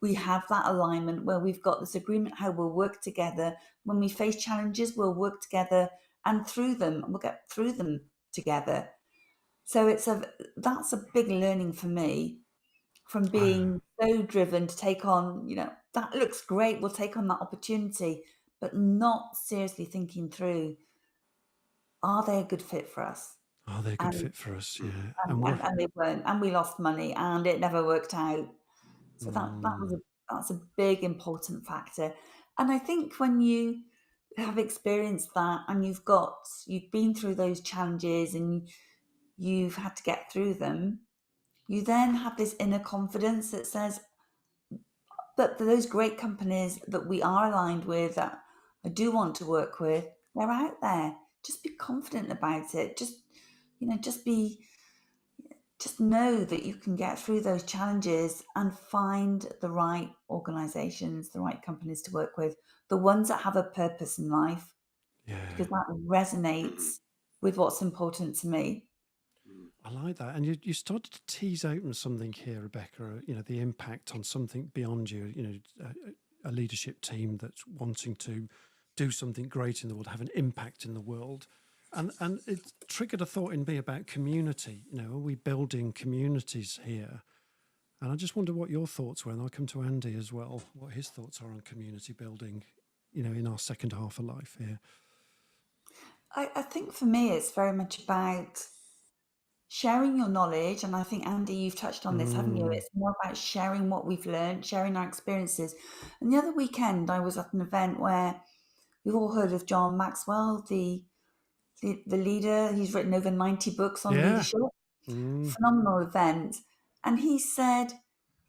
[SPEAKER 2] we have that alignment, where we've got this agreement how we'll work together. When we face challenges, we'll work together and we'll get through them together. So that's a big learning for me from being so driven to take on, that looks great, we'll take on that opportunity, but not seriously thinking through, are they a good fit for us?
[SPEAKER 1] Are they a good fit for us? Yeah.
[SPEAKER 2] And they weren't, and we lost money and it never worked out. So that's a big important factor. And I think when you have experienced that and you've been through those challenges and you've had to get through them, you then have this inner confidence that says, but those great companies that we are aligned with, that I do want to work with, they're out there. Just be confident about it. Just know that you can get through those challenges and find the right organizations, the right companies to work with, the ones that have a purpose in life, because that resonates with what's important to me.
[SPEAKER 1] I like that. And you started to tease open something here, Rebecca, the impact on something beyond you, a leadership team that's wanting to do something great in the world, have an impact in the world. And it triggered a thought in me about community. Are we building communities here? And I just wonder what your thoughts were. And I'll come to Andy as well, what his thoughts are on community building, in our second half of life here.
[SPEAKER 2] I think for me, it's very much about sharing your knowledge. And I think, Andy, you've touched on this, haven't you? It's more about sharing what we've learned, sharing our experiences. And the other weekend, I was at an event where we've all heard of John Maxwell, the leader. He's written over 90 books on leadership. Phenomenal event. And he said,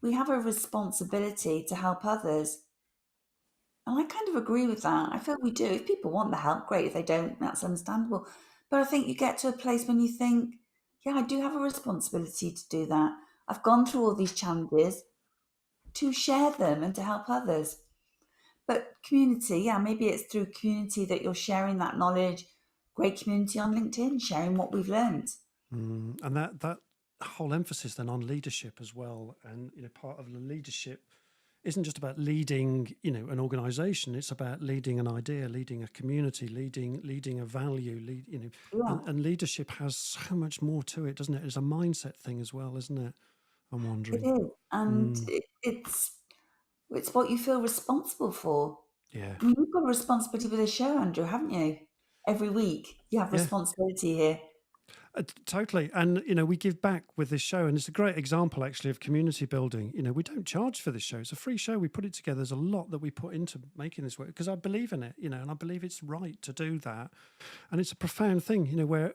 [SPEAKER 2] we have a responsibility to help others. And I kind of agree with that. I feel we do. If people want the help, great. If they don't, that's understandable. But I think you get to a place when you think, yeah, I do have a responsibility to do that. I've gone through all these challenges to share them and to help others. But community, yeah, maybe it's through community that you're sharing that knowledge. Great community on LinkedIn, sharing what we've learned.
[SPEAKER 1] And that whole emphasis then on leadership as well. And, part of the leadership isn't just about leading, an organization. It's about leading an idea, leading a community, leading a value, and leadership has so much more to it, doesn't it? It's a mindset thing as well, isn't it? I'm wondering.
[SPEAKER 2] It is. And it's what you feel responsible for.
[SPEAKER 1] Yeah.
[SPEAKER 2] I mean, you've got a responsibility with the show, Andrew, haven't you? Every week you have responsibility here.
[SPEAKER 1] Totally. And, we give back with this show. And it's a great example, actually, of community building. We don't charge for this show. It's a free show. We put it together. There's a lot that we put into making this work because I believe in it, and I believe it's right to do that. And it's a profound thing, where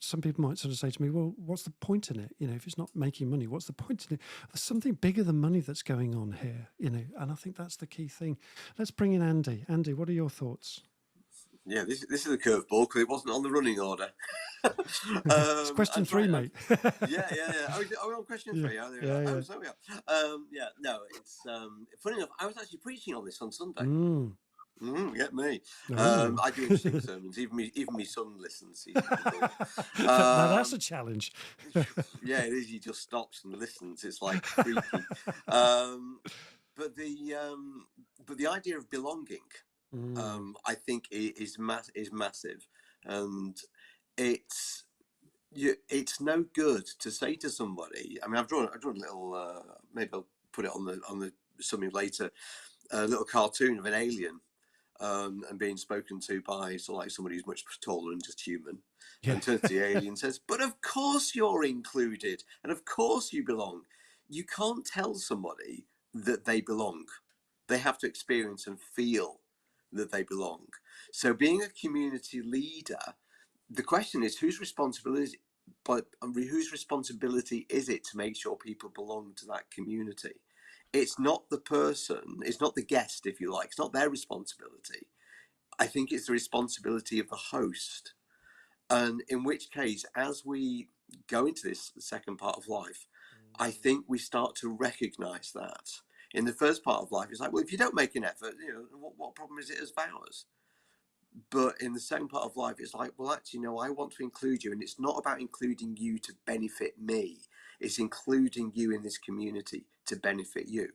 [SPEAKER 1] some people might sort of say to me, well, what's the point in it? If it's not making money, what's the point in it? There's something bigger than money that's going on here, and I think that's the key thing. Let's bring in Andy. Andy, what are your thoughts?
[SPEAKER 4] Yeah, this is a curveball because it wasn't on the running order.
[SPEAKER 1] It's question 3, mate.
[SPEAKER 4] Yeah. Are we on question 3?
[SPEAKER 1] Yeah.
[SPEAKER 4] Oh, so we are. No, it's funny enough. I was actually preaching on this on Sunday. Get me. I do interesting sermons. Even my son listens.
[SPEAKER 1] Now that's a challenge.
[SPEAKER 4] Yeah, it is. He just stops and listens. It's like creepy. But the idea of belonging. I think is massive, and it's no good to say to somebody. I mean, I've drawn a little. Maybe I'll put it on the something later. a little cartoon of an alien and being spoken to by sort of like somebody who's much taller than just human.
[SPEAKER 1] Yeah.
[SPEAKER 4] And turns to the alien and says, "But of course you're included, and of course you belong." You can't tell somebody that they belong. They have to experience and feel that they belong. So being a community leader, the question is whose responsibility is it to make sure people belong to that community? It's not the person, it's not the guest, if you like, it's not their responsibility. I think it's the responsibility of the host. And in which case, as we go into this second part of life, I think we start to recognize that. In the first part of life, it's like, well, if you don't make an effort, what problem is it as ours? But in the second part of life, it's like, well, actually, no, I want to include you. And it's not about including you to benefit me. It's including you in this community to benefit you.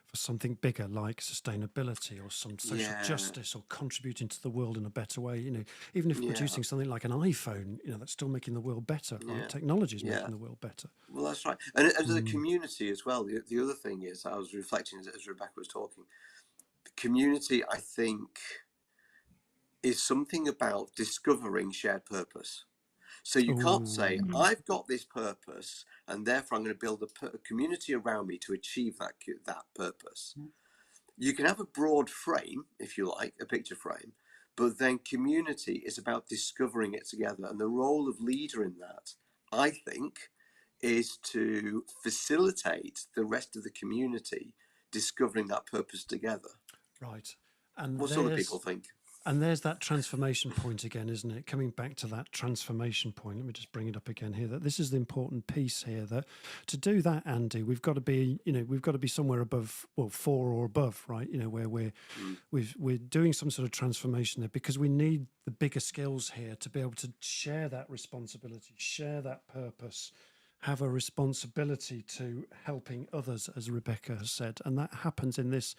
[SPEAKER 1] For something bigger like sustainability or some social justice or contributing to the world in a better way, even if producing something like an iPhone, that's still making the world better, right? Technology is making the world better.
[SPEAKER 4] Well, that's right. And as a community as well, the other thing is, I was reflecting as Rebecca was talking, the community, I think, is something about discovering shared purpose. So you can't say, I've got this purpose, and therefore I'm going to build a community around me to achieve that purpose. You can have a broad frame, if you like, a picture frame, but then community is about discovering it together. And the role of leader in that, I think, is to facilitate the rest of the community discovering that purpose together.
[SPEAKER 1] Right. And
[SPEAKER 4] what sort of people think?
[SPEAKER 1] And there's that transformation point again, isn't it? Coming back to that transformation point, let me just bring it up again here. That this is the important piece here. That to do that, Andy, we've got to be, somewhere above, 4 or above, right? Where we're doing some sort of transformation there, because we need the bigger skills here to be able to share that responsibility, share that purpose, have a responsibility to helping others, as Rebecca has said, and that happens in this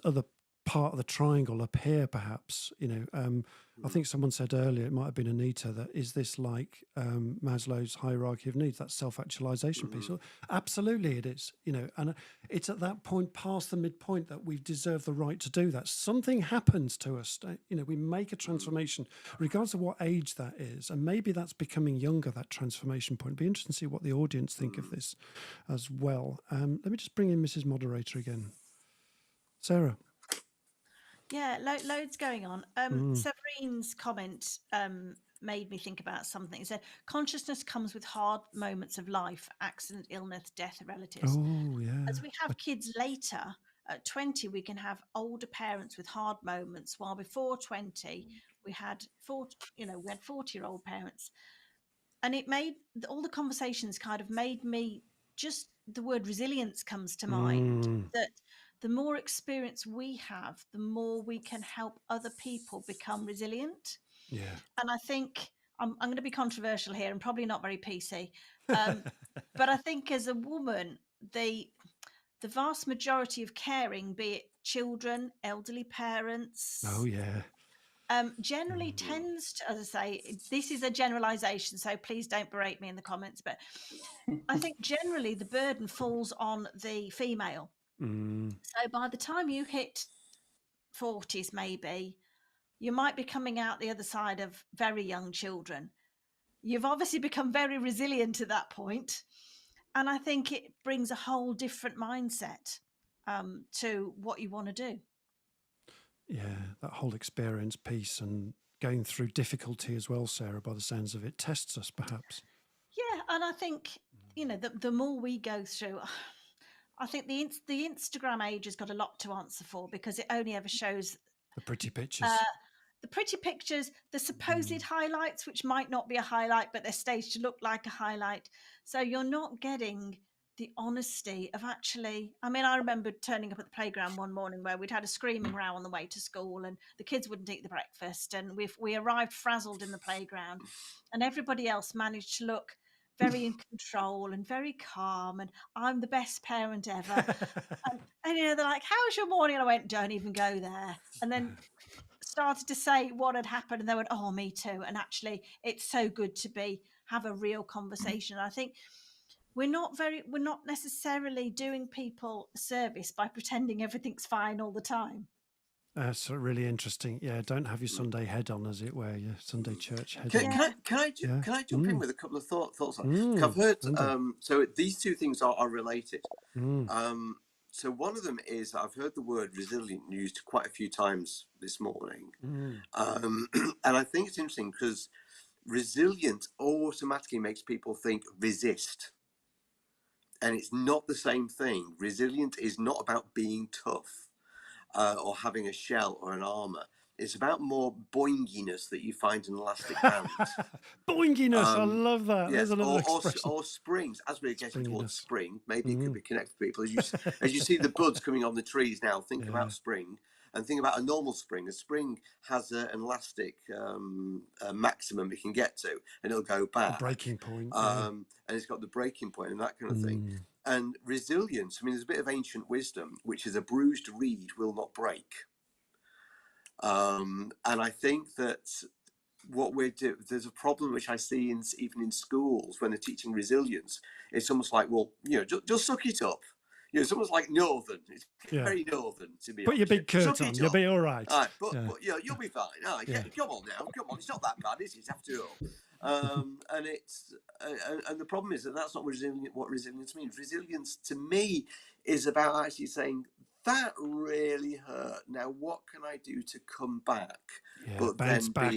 [SPEAKER 1] other part of the triangle up here, perhaps. I think someone said earlier, it might have been Anita, that is this like Maslow's hierarchy of needs, that self-actualization piece? Absolutely it is, and it's at that point past the midpoint that we deserve the right to do that. Something happens to us, we make a transformation regardless of what age that is, and maybe that's becoming younger, that transformation point. It'd be interesting to see what the audience think of this as well. Let me just bring in Mrs. Moderator again. Sarah.
[SPEAKER 5] Yeah, loads going on. Severine's comment made me think about something. It said, consciousness comes with hard moments of life, accident, illness, death of relatives.
[SPEAKER 1] Oh, yeah.
[SPEAKER 5] As we have kids later, at 20, we can have older parents with hard moments, while before 20, we had 40-year-old parents. And it made all the conversations kind of made me, just the word resilience comes to mind, that the more experience we have, the more we can help other people become resilient.
[SPEAKER 1] Yeah.
[SPEAKER 5] And I think I'm going to be controversial here and probably not very PC, but I think as a woman, the vast majority of caring, be it children, elderly parents, generally tends to, as I say, this is a generalization, so please don't berate me in the comments, but I think generally the burden falls on the female. So by the time you hit 40s, maybe, you might be coming out the other side of very young children. You've obviously become very resilient at that point. And I think it brings a whole different mindset to what you want to do.
[SPEAKER 1] Yeah, that whole experience piece and going through difficulty as well, Sarah, by the sounds of it, tests us perhaps.
[SPEAKER 5] Yeah, and I think, the more we go through, I think the Instagram age has got a lot to answer for, because it only ever shows
[SPEAKER 1] the pretty pictures.
[SPEAKER 5] The supposed highlights, which might not be a highlight, but they're staged to look like a highlight. So you're not getting the honesty of actually, I remember turning up at the playground one morning where we'd had a screaming row on the way to school and the kids wouldn't eat the breakfast. And we arrived frazzled in the playground, and everybody else managed to look very in control and very calm, and I'm the best parent ever. and they're like, how's your morning? And I went, don't even go there. And then started to say what had happened, and they went, oh, me too. And actually, it's so good to have a real conversation. I think we're not necessarily doing people a service by pretending everything's fine all the time.
[SPEAKER 1] That's really interesting. Yeah, don't have your Sunday head on, as it were, your Sunday church head
[SPEAKER 4] Can,
[SPEAKER 1] on.
[SPEAKER 5] Yeah.
[SPEAKER 4] can I jump in with a couple of thoughts on? 'Cause I've heard
[SPEAKER 1] Andy.
[SPEAKER 4] so these two things are related.
[SPEAKER 1] Mm.
[SPEAKER 4] So one of them is I've heard the word resilient used quite a few times this morning, and I think it's interesting because resilient automatically makes people think resist, and it's not the same thing. Resilient is not about being tough or having a shell or an armor. It's about more boinginess that you find in elastic bands.
[SPEAKER 1] Boinginess, I love that.
[SPEAKER 4] Yes,
[SPEAKER 1] There's another expression.
[SPEAKER 4] or springs. As we're getting towards
[SPEAKER 1] Springiness.
[SPEAKER 4] spring, maybe it could be connected to people. As you see the buds coming on the trees now, think about spring and think about a normal spring. A spring has an elastic maximum it can get to, and it'll go back.
[SPEAKER 1] A breaking point.
[SPEAKER 4] And it's got the breaking point and that kind of thing. And resilience, I mean, there's a bit of ancient wisdom, which is a bruised reed will not break. And I think that what we're doing, there's a problem which I see even in schools when they're teaching resilience. It's almost like, well, just suck it up. It's almost like northern. It's very northern to be.
[SPEAKER 1] Put your big coat on. You'll be all right.
[SPEAKER 4] But you'll be fine. Come on now, come on. It's not that bad, is it? After all, and it's and the problem is that that's not what resilience means. Resilience to me is about actually saying, that really hurt. Now, what can I do to come back? But bounce back.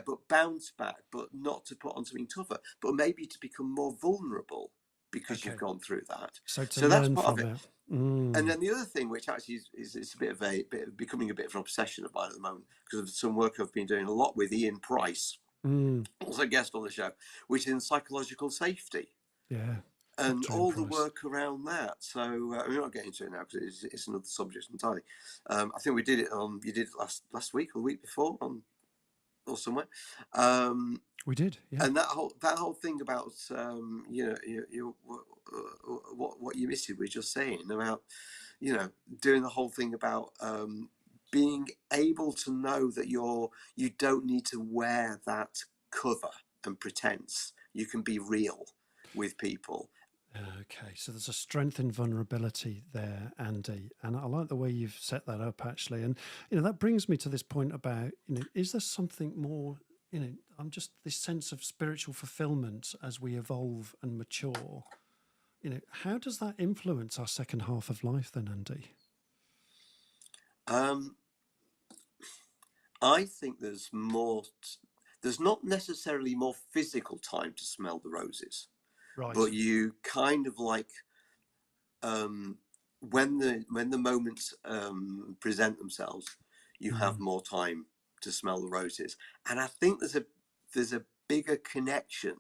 [SPEAKER 4] But bounce back, but not to put on something tougher, but maybe to become more vulnerable because you've gone through that.
[SPEAKER 1] So
[SPEAKER 4] that's part of it. And then the other thing, which actually is a bit of becoming a bit of an obsession of mine at the moment, because of some work I've been doing a lot with Ian Price, also a guest on the show, which is in psychological safety.
[SPEAKER 1] Yeah.
[SPEAKER 4] And all the work around that. So we're not getting into it now because it's another subject entirely. I think you did it last week or the week before or somewhere.
[SPEAKER 1] We did, yeah.
[SPEAKER 4] And that whole thing about what you missed was just saying about doing the whole thing about being able to know that you don't need to wear that cover and pretense. You can be real with people.
[SPEAKER 1] Okay, so there's a strength in vulnerability there, Andy, and I like the way you've set that up, actually. And that brings me to this point about is there something more? I'm just this sense of spiritual fulfillment as we evolve and mature. How does that influence our second half of life, then, Andy?
[SPEAKER 4] I think there's more. There's not necessarily more physical time to smell the roses. Right. But you kind of like when the moments present themselves, you have more time to smell the roses. And I think there's a bigger connection,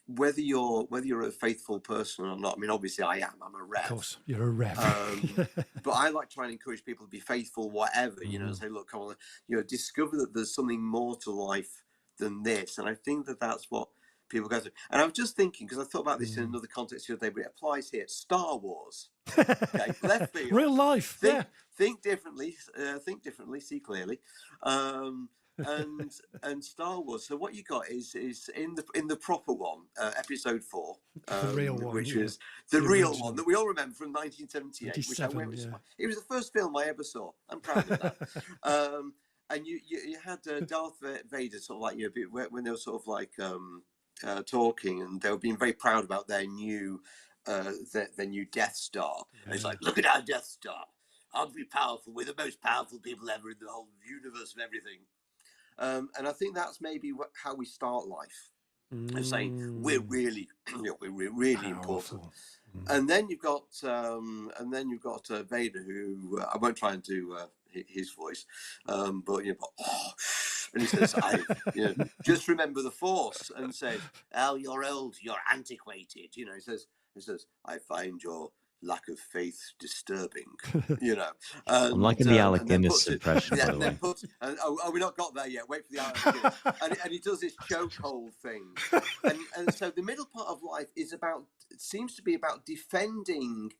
[SPEAKER 4] whether you're a faithful person or not. I mean, obviously I am. I'm a Rev.
[SPEAKER 1] Of course, you're a Rev.
[SPEAKER 4] But I like trying to encourage people to be faithful, whatever. Say, look, come on, discover that there's something more to life than this. And I think that's what people go through. And I was just thinking, because I thought about this in another context the other day, but it applies here. Star Wars. Okay, left field.
[SPEAKER 1] Real life.
[SPEAKER 4] Think differently, see clearly. And Star Wars. So what you got is in the proper one, episode 4,
[SPEAKER 1] the real one,
[SPEAKER 4] which was the real one that we all remember from 1978, which I went with. It was the first film I ever saw. I'm proud of that. And you had Darth Vader sort of like when they were sort of like talking, and they were being very proud about their new Death Star. And it's like, look at our Death Star. I'll be powerful. We're the most powerful people ever in the whole universe and everything. And I think that's maybe how we start life, and saying we're really important. And then you've got Vader, who I won't try and do his voice, but and he says, just remember the Force, and says, "Oh, you're old, you're antiquated." He says, "I find your lack of faith disturbing."
[SPEAKER 3] I'm liking the Alec Guinness impression, by the way.
[SPEAKER 4] We're not got there yet. Wait for the Alec Guinness. and he does this chokehold thing, and so the middle part of life seems to be about defending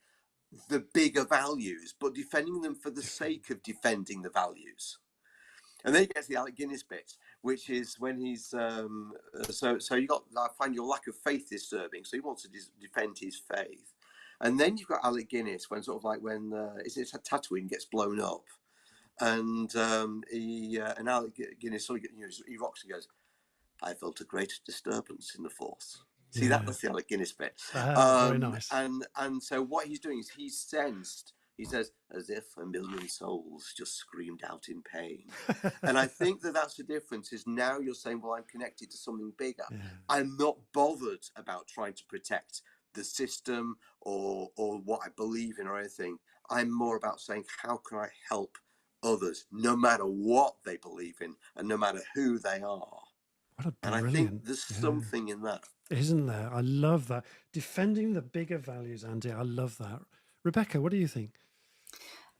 [SPEAKER 4] the bigger values, but defending them for the sake of defending the values. And then you get to the Alec Guinness bit, which is when he's so you got, I find your lack of faith disturbing. So he wants to defend his faith, and then you've got Alec Guinness when sort of like when it's Tatooine gets blown up, and and Alec Guinness sort of he rocks and goes, "I felt a great disturbance in the Force." See, that's the Alec Guinness bit.
[SPEAKER 1] Very nice.
[SPEAKER 4] And so what he's doing is he's sensed. He says, as if a million souls just screamed out in pain. And I think that's the difference, is now you're saying, well, I'm connected to something bigger.
[SPEAKER 1] Yeah.
[SPEAKER 4] I'm not bothered about trying to protect the system or what I believe in or anything. I'm more about saying, how can I help others, no matter what they believe in and no matter who they are? And I think there's something in that.
[SPEAKER 1] Isn't there? I love that. Defending the bigger values, Andy. I love that. Rebecca, what do you think?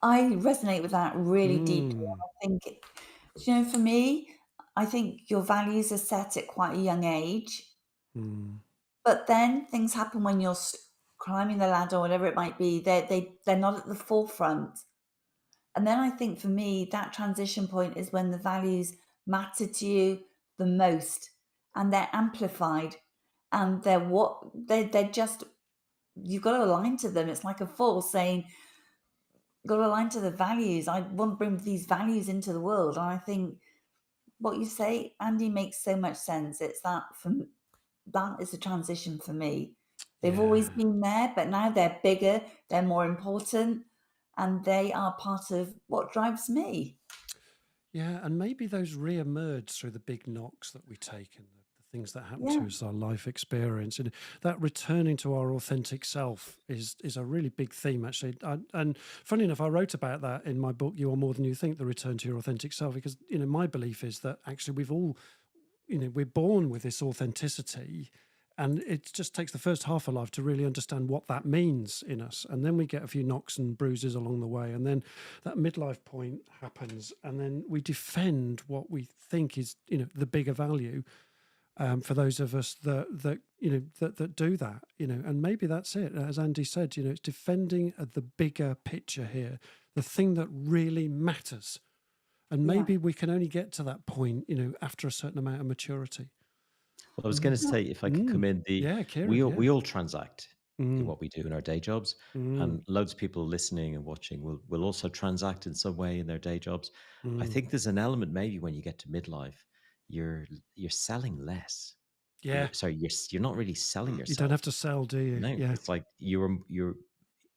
[SPEAKER 2] I resonate with that really deeply. I think, for me, I think your values are set at quite a young age. But then things happen when you're climbing the ladder or whatever it might be. They're not at the forefront. And then I think for me, that transition point is when the values matter to you the most, and they're amplified, and they're just, you've got to align to them. It's like a force saying, got to align to the values. I want to bring these values into the world. And I think what you say, Andy, makes so much sense. It's that is a transition for me. They've always been there, but now they're bigger, they're more important, and they are part of what drives me.
[SPEAKER 1] Yeah, and maybe those re-emerge through the big knocks that we take and the things that happen to us, our life experience. And that returning to our authentic self is a really big theme, actually. And funny enough, I wrote about that in my book, You Are More Than You Think, the return to your authentic self, because, my belief is that actually we've all, we're born with this authenticity. And it just takes the first half of life to really understand what that means in us. And then we get a few knocks and bruises along the way. And then that midlife point happens. And then we defend what we think is, the bigger value for those of us that do that, and maybe that's it. As Andy said, it's defending the bigger picture here, the thing that really matters. And maybe we can only get to that point, after a certain amount of maturity.
[SPEAKER 3] Well, I was going to say, if I could come in,
[SPEAKER 1] Ciaran,
[SPEAKER 3] we all transact in what we do in our day jobs, and loads of people listening and watching will also transact in some way in their day jobs. I think there's an element maybe when you get to midlife, you're selling less.
[SPEAKER 1] Yeah.
[SPEAKER 3] You're not really selling yourself.
[SPEAKER 1] You don't have to sell, do you?
[SPEAKER 3] No, it's like you're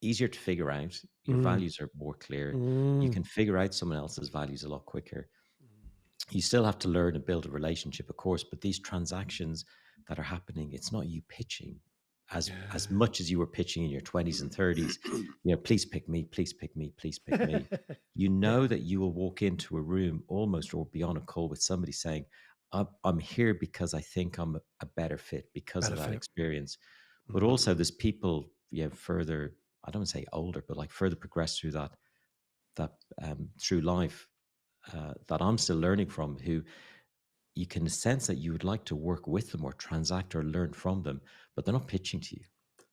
[SPEAKER 3] easier to figure out. Your values are more clear. You can figure out someone else's values a lot quicker. You still have to learn and build a relationship, of course, but these transactions that are happening, it's not you pitching as much as you were pitching in your 20s and 30s. Please pick me, please pick me, please pick me. That you will walk into a room almost or be on a call with somebody saying, I'm here because I think I'm a better fit because of that experience. But also there's people, further, I don't want to say older, but like further progressed through that through life, that I'm still learning from, who you can sense that you would like to work with them or transact or learn from them, but they're not pitching to you.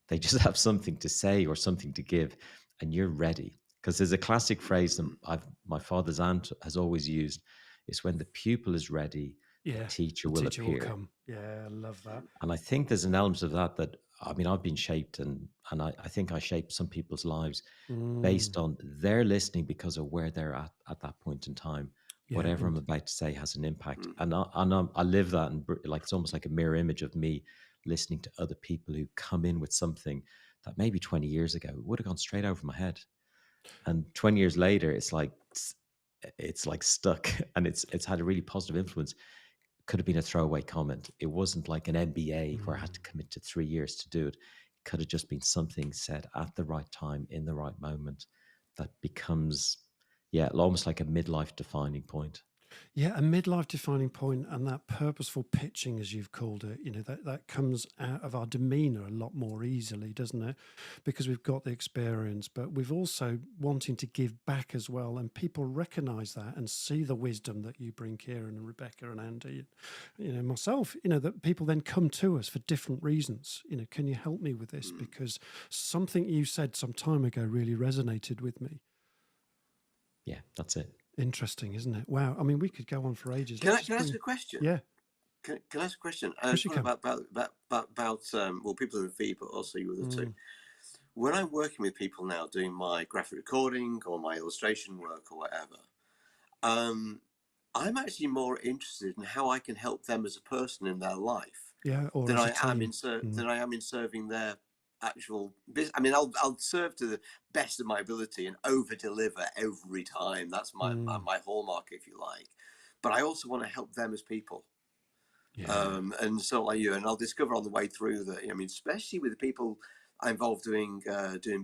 [SPEAKER 3] They just have something to say or something to give, and you're ready. Because there's a classic phrase that my father's aunt has always used, is when the pupil is ready, the teacher will appear.
[SPEAKER 1] Will come. Yeah, I love that.
[SPEAKER 3] And I think there's an element of that I've been shaped, and I think I shaped some people's lives based on their listening because of where they're at that point in time. Whatever I'm about to say has an impact. And I live that, and like it's almost like a mirror image of me listening to other people who come in with something that maybe 20 years ago would have gone straight over my head. And 20 years later, it's like stuck, and it's had a really positive influence. Could have been a throwaway comment. It wasn't like an MBA where I had to commit to 3 years to do it. It could have just been something said at the right time in the right moment that becomes, almost like a midlife defining point.
[SPEAKER 1] Yeah, a midlife defining point, and that purposeful pitching, as you've called it, that comes out of our demeanor a lot more easily, doesn't it? Because we've got the experience, but we've also wanting to give back as well. And people recognize that and see the wisdom that you bring, Ciaran and Rebecca and Andy, myself, that people then come to us for different reasons. Can you help me with this? Because something you said some time ago really resonated with me.
[SPEAKER 3] Yeah, that's it.
[SPEAKER 1] Interesting, isn't it? Wow. I mean, we could go on for ages.
[SPEAKER 4] Can I ask a question?
[SPEAKER 1] Yeah.
[SPEAKER 4] Can I ask a question?
[SPEAKER 1] Course you can.
[SPEAKER 4] About well, people in the feed, but also you other two. When I'm working with people now doing my graphic recording or my illustration work or whatever, I'm actually more interested in how I can help them as a person in their life than I am in serving their actual business. I mean, I'll serve to the best of my ability and over deliver every time. That's my hallmark, if you like. But I also want to help them as people. Yeah. And so like you, and I'll discover on the way through that, I mean, especially with the people I'm involved doing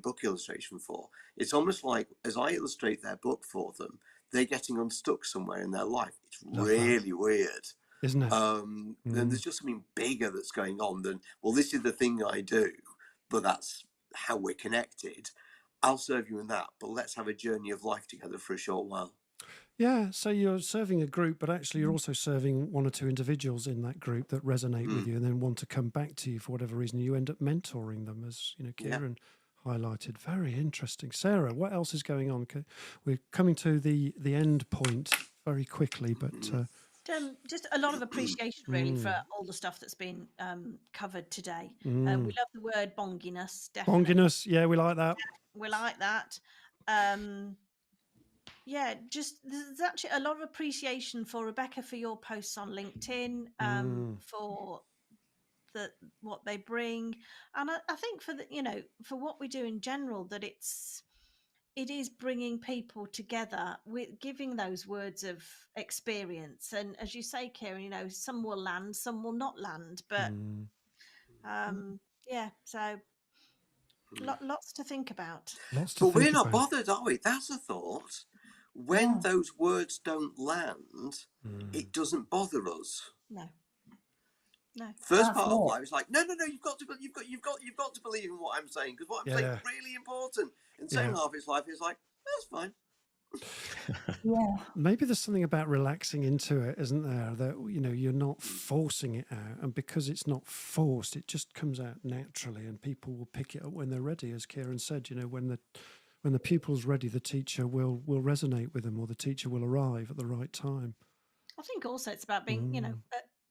[SPEAKER 4] book illustration for, it's almost like as I illustrate their book for them, they're getting unstuck somewhere in their life. It's really weird,
[SPEAKER 1] isn't it?
[SPEAKER 4] Then there's just something bigger that's going on than, well, this is the thing I do, but that's how we're connected. I'll serve you in that, but let's have a journey of life together for a short while.
[SPEAKER 1] Yeah, so you're serving a group, but actually you're also serving one or two individuals in that group that resonate with you and then want to come back to you for whatever reason. You end up mentoring them, as Ciaran highlighted. Very interesting. Sarah, what else is going on? We're coming to the end point very quickly, but
[SPEAKER 5] just a lot of appreciation really for all the stuff that's been covered today. We love the word bonginess. Definitely.
[SPEAKER 1] Bonginess, yeah, we like that.
[SPEAKER 5] Yeah, we like that. Yeah, just there's actually a lot of appreciation for Rebecca for your posts on LinkedIn, for what they bring, and I think for for what we do in general, that it is bringing people together with giving those words of experience. And as you say, Ciaran, some will land, some will not land, but yeah, so lots to think about.
[SPEAKER 4] But we're not bothered, are we? That's a thought. When those words don't land, it doesn't bother us.
[SPEAKER 5] No.
[SPEAKER 4] First part of life is like, no, you've got to believe in what I'm saying, because what I'm saying is really important. And second half of his life is like, that's fine.
[SPEAKER 1] Maybe there's something about relaxing into it, isn't there? That you're not forcing it out, and because it's not forced, it just comes out naturally, and people will pick it up when they're ready. As Ciaran said, when the pupil's ready, the teacher will resonate with them, or the teacher will arrive at the right time.
[SPEAKER 5] I think also it's about being,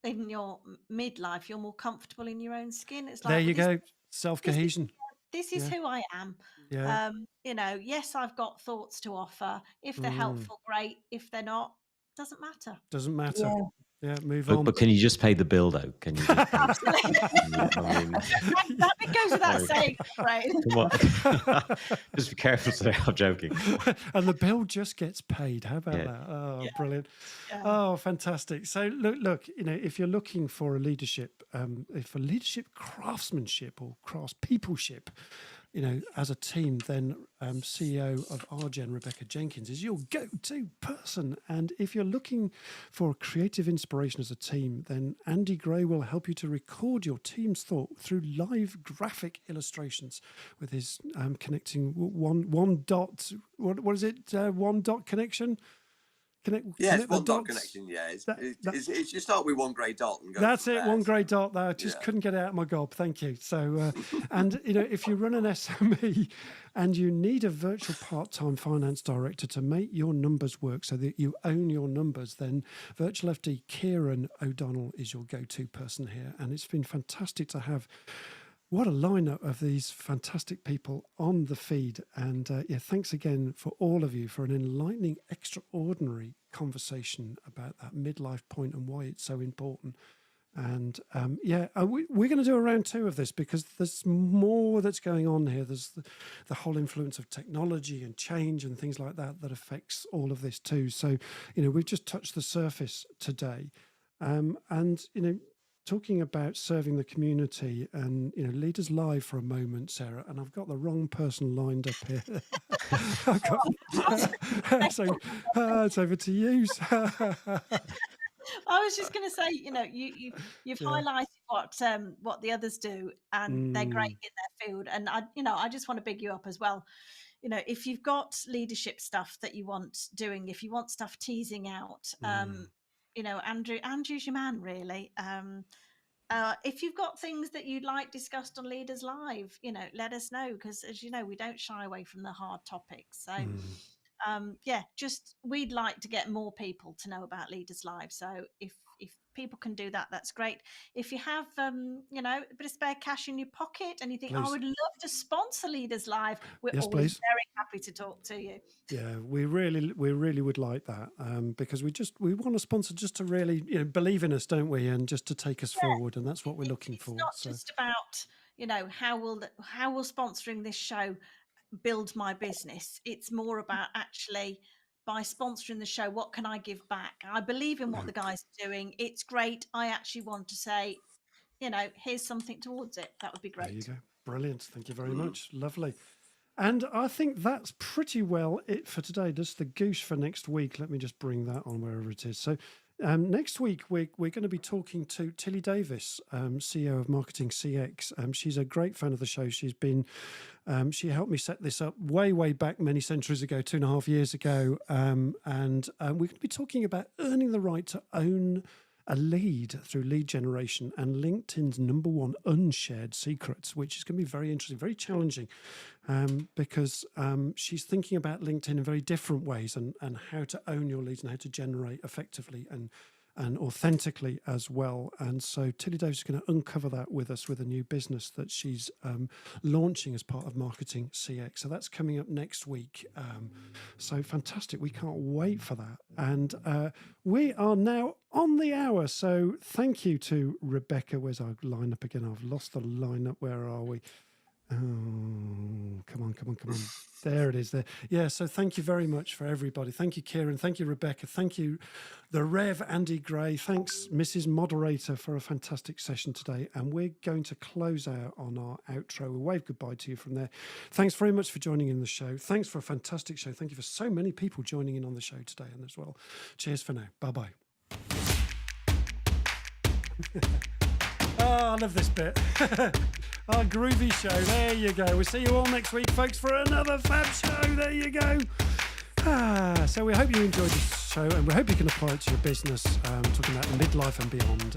[SPEAKER 5] in your midlife, you're more comfortable in your own skin. It's like,
[SPEAKER 1] there you go, self-cohesion.
[SPEAKER 5] This is who I am.
[SPEAKER 1] Yeah.
[SPEAKER 5] Yes, I've got thoughts to offer. If they're helpful, great. If they're not, doesn't matter.
[SPEAKER 1] Doesn't matter. Yeah, move on.
[SPEAKER 3] But can you just pay the bill, though? Can you? Just
[SPEAKER 5] Absolutely. That bit goes without saying, right?
[SPEAKER 3] Come on. Just be careful today. I'm joking.
[SPEAKER 1] And the bill just gets paid. How about that? Oh, brilliant. Yeah. Oh, fantastic. So look, if you're looking for a leadership, for leadership craftsmanship or craftspeopleship, as a team, then CEO of RGen, Rebecca Jenkins, is your go-to person. And if you're looking for creative inspiration as a team, then Andy Gray will help you to record your team's thought through live graphic illustrations with his connecting one dot. What is it? One dot connection.
[SPEAKER 4] It's one dot connection. Yeah, it's you start with one grey dot and go.
[SPEAKER 1] That's it, one grey dot. There, I just couldn't get it out of my gob. Thank you. So, and if you run an SME and you need a virtual part-time finance director to make your numbers work, so that you own your numbers, then Virtual FD Ciaran O'Donnell is your go-to person here, and it's been fantastic to have. What a lineup of these fantastic people on the feed. And thanks again for all of you for an enlightening, extraordinary conversation about that midlife point and why it's so important. And we're going to do a round two of this because there's more that's going on here. There's the whole influence of technology and change and things like that affects all of this too. So, we've just touched the surface today. Talking about serving the community and Leaders Live for a moment, Sarah, and I've got the wrong person lined up here. So it's over to you.
[SPEAKER 5] I was just going to say, you've highlighted what the others do, and they're great in their field, and I just want to big you up as well. If you've got leadership stuff that you want doing, if you want stuff teasing out, Andrew's your man, really. If you've got things that you'd like discussed on Leaders Live, let us know, because as you know, we don't shy away from the hard topics. So just we'd like to get more people to know about Leaders Live. So if people can do that, that's great. If you have a bit of spare cash in your pocket and you think, I would love to sponsor Leaders Live, we're always very happy to talk to you.
[SPEAKER 1] Yeah, we really would like that, because we want a sponsor just to really believe in us, don't we, and just to take us forward, and that's what we're looking for.
[SPEAKER 5] It's not just about how will sponsoring this show build my business. It's more about actually, by sponsoring the show, what can I give back? I believe in what the guys are doing. It's great. I actually want to say, here's something towards it. That would be great.
[SPEAKER 1] There you go. Brilliant. Thank you very much. Lovely. And I think that's pretty well it for today. Just the goose for next week. Let me just bring that on wherever it is. So next week, we're going to be talking to Tilly Davis, CEO of Marketing CX. She's a great fan of the show. She's been, she helped me set this up way back many centuries ago, 2.5 years ago. And we're going to be talking about earning the right to own a lead through lead generation and LinkedIn's #1 unshared secrets, which is going to be very interesting, very challenging, because she's thinking about LinkedIn in very different ways and how to own your leads and how to generate effectively and authentically as well. And so Tilly Davis is going to uncover that with us with a new business that she's launching as part of Marketing CX. So that's coming up next week. So fantastic. We can't wait for that. And we are now on the hour. So thank you to Rebecca. Where's our lineup again? I've lost the lineup. Where are we? Oh, come on. There it is there. Yeah, so thank you very much for everybody. Thank you, Ciaran. Thank you, Rebecca. Thank you, the Rev Andy Gray. Thanks, Mrs. Moderator, for a fantastic session today. And we're going to close out on our outro. We'll wave goodbye to you from there. Thanks very much for joining in the show. Thanks for a fantastic show. Thank you for so many people joining in on the show today and as well. Cheers for now. Bye-bye. Oh, I love this bit. Our groovy show. There you go. We'll see you all next week, folks, for another fab show. There you go. So we hope you enjoyed this show, and we hope you can apply it to your business, talking about midlife and beyond.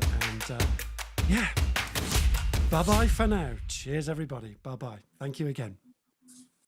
[SPEAKER 1] And bye-bye for now. Cheers, everybody. Bye-bye. Thank you again.